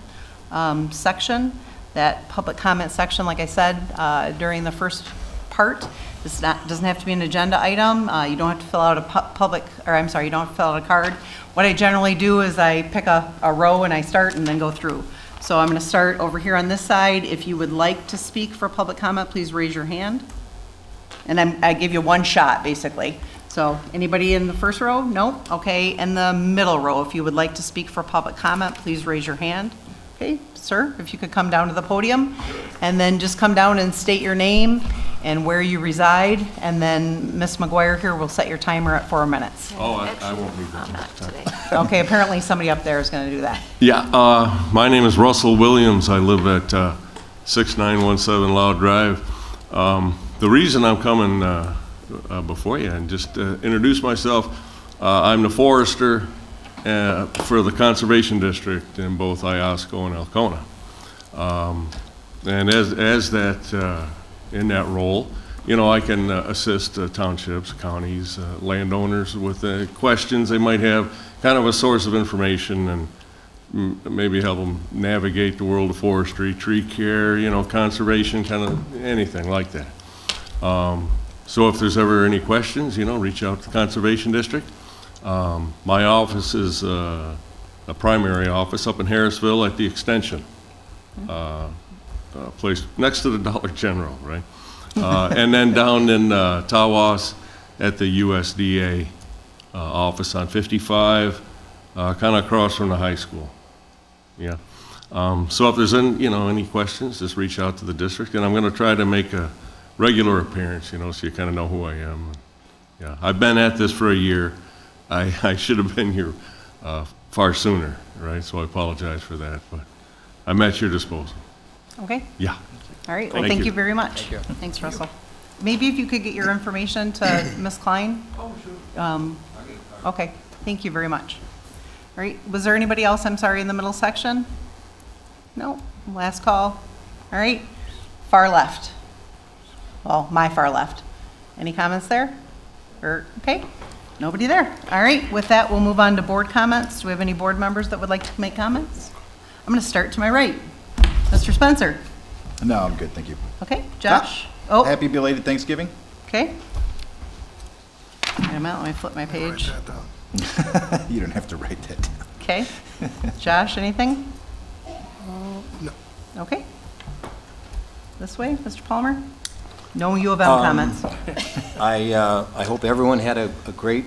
section. That public comment section, like I said, during the first part, doesn't have to be an agenda item. You don't have to fill out a you don't have to fill out a card. What I generally do is I pick a row and I start and then go through. So I'm going to start over here on this side. If you would like to speak for public comment, please raise your hand. And I give you one shot, basically. So anybody in the first row? No? Okay, in the middle row, if you would like to speak for public comment, please raise your hand. Okay, sir, if you could come down to the podium, and then just come down and state your name and where you reside, and then Ms. McGuire here will set your timer at 4 minutes. Oh, I won't need that. I'm not today. Okay, apparently somebody up there is going to do that. Yeah, my name is Russell Williams. I live at 6917 Loud Drive. The reason I'm coming before you and just introduce myself, I'm the forester for the Conservation District in both Iosco and Alcona. And as that, in that role, you know, I can assist townships, counties, landowners with questions they might have, kind of a source of information, and maybe help them navigate the world of forestry, tree care, you know, conservation, kind of anything like that. So if there's ever any questions, you know, reach out to the Conservation District. My office is a primary office up in Harrisville at the Extension, place next to the Dollar General, right? And then down in Tawas at the USDA office on 55, kind of across from the high school. Yeah. So if there's any, you know, any questions, just reach out to the district, and I'm going to try to make a regular appearance, you know, so you kind of know who I am. Yeah, I've been at this for a year. I should have been here far sooner, right? So I apologize for that, but I'm at your disposal. Okay? Yeah. All right, well, Thank thank you. you very much. Thanks, Russell. Maybe if you could get your information to Ms. Klein? Oh, sure. Okay, thank you very much. All right, was there anybody else, I'm sorry, in the middle section? No? Last call? All right, far left. Well, my far left. Any comments there? Okay, nobody there. All right, with that, we'll move on to board comments. Do we have any board members that would like to make comments? I'm going to start to my right. Mr. Spencer? No, I'm good, thank you. Okay, Josh? Oh, Happy belated Thanksgiving. okay. Wait a minute, let me flip my page. Write that down. You don't have to write that down. Okay. Josh, anything? No. Okay. This way, Mr. Palmer? No U of M comments. I hope everyone had a great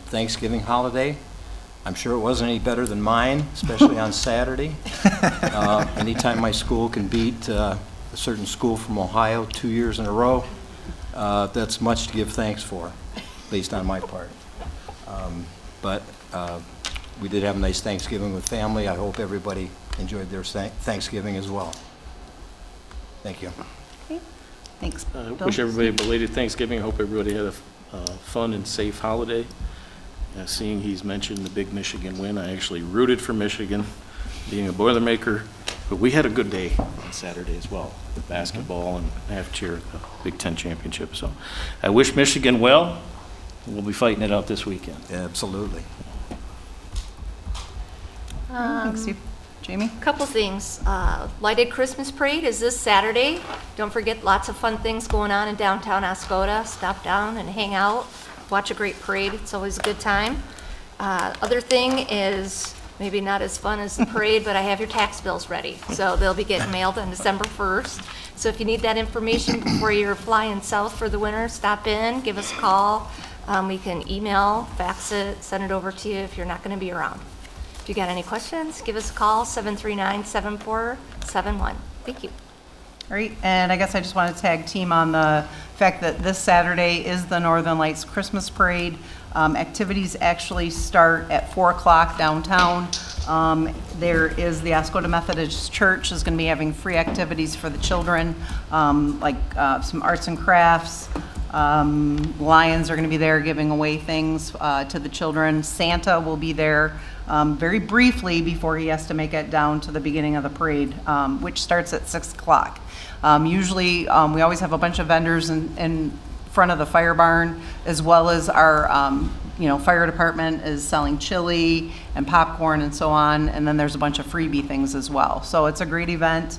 Thanksgiving holiday. I'm sure it wasn't any better than mine, especially on Saturday. Anytime my school can beat a certain school from Ohio 2 years in a row, that's much to give thanks for, at least on my part. But we did have a nice Thanksgiving with family. I hope everybody enjoyed their Thanksgiving as well. Thank you. Okay. Thanks. Bill? Wish everybody a belated Thanksgiving. I hope everybody had a fun and safe holiday. Seeing he's mentioned the big Michigan win, I actually rooted for Michigan, being a Boilermaker. But we had a good day on Saturday as well, with basketball and half cheer at the Big Ten Championship. So I wish Michigan well. We'll be fighting it out this weekend. Absolutely. Thanks, Steve. Jamie? Couple things. Lighted Christmas Parade is this Saturday. Don't forget, lots of fun things going on in downtown Oscoda. Stop down and hang out, watch a great parade. It's always a good time. Other thing is, maybe not as fun as the parade, but I have your tax bills ready. So they'll be getting mailed on December 1st. So if you need that information before you're flying south for the winter, stop in, give us a call. We can email, fax it, send it over to you if you're not going to be around. If you got any questions, give us a call, 739-7471. Thank you. All right, and I guess I just want to tag team on the fact that this Saturday is the Northern Lights Christmas Parade. Activities actually start at 4 o'clock downtown. There is the Oscoda Methodist Church is going to be having free activities for the children, like some arts and crafts, Lions are going to be there giving away things to the children. Santa will be there very briefly before he has to make it down to the beginning of the parade, which starts at 6 o'clock. Usually, we always have a bunch of vendors in front of the fire barn, as well as our fire department is selling chili and popcorn and so on, and then there's a bunch of freebie things as well. So it's a great event.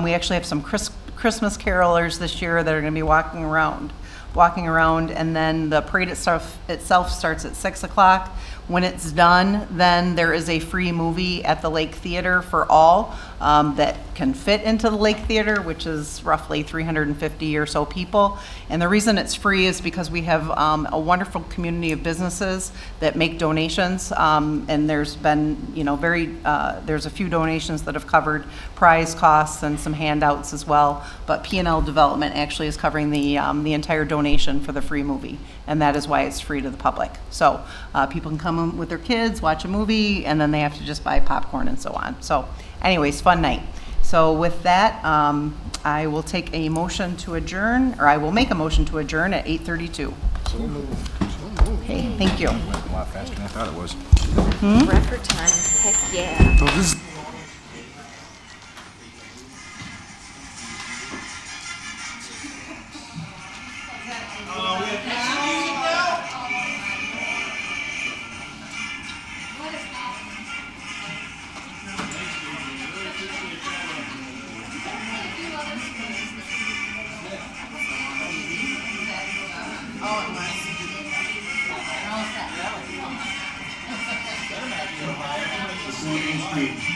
We actually have some Christmas carolers this year that are going to be walking around, and then the parade itself starts at 6 o'clock. When it's done, then there is a free movie at the Lake Theater for all that can fit into the Lake Theater, which is roughly 350 or so people. And the reason it's free is because we have a wonderful community of businesses that make donations, and there's been, there's a few donations that have covered prize costs and some handouts as well. But P&L Development actually is covering the entire donation for the free movie, and that is why it's free to the public. So people can come with their kids, watch a movie, and then they have to just buy popcorn and so on. So anyways, fun night. So with that, I will take a motion to adjourn, or I will make a motion to adjourn at 8:32. Okay, thank you. Went a lot faster than I thought it was. Record time, heck yeah. So this is Oh, it was.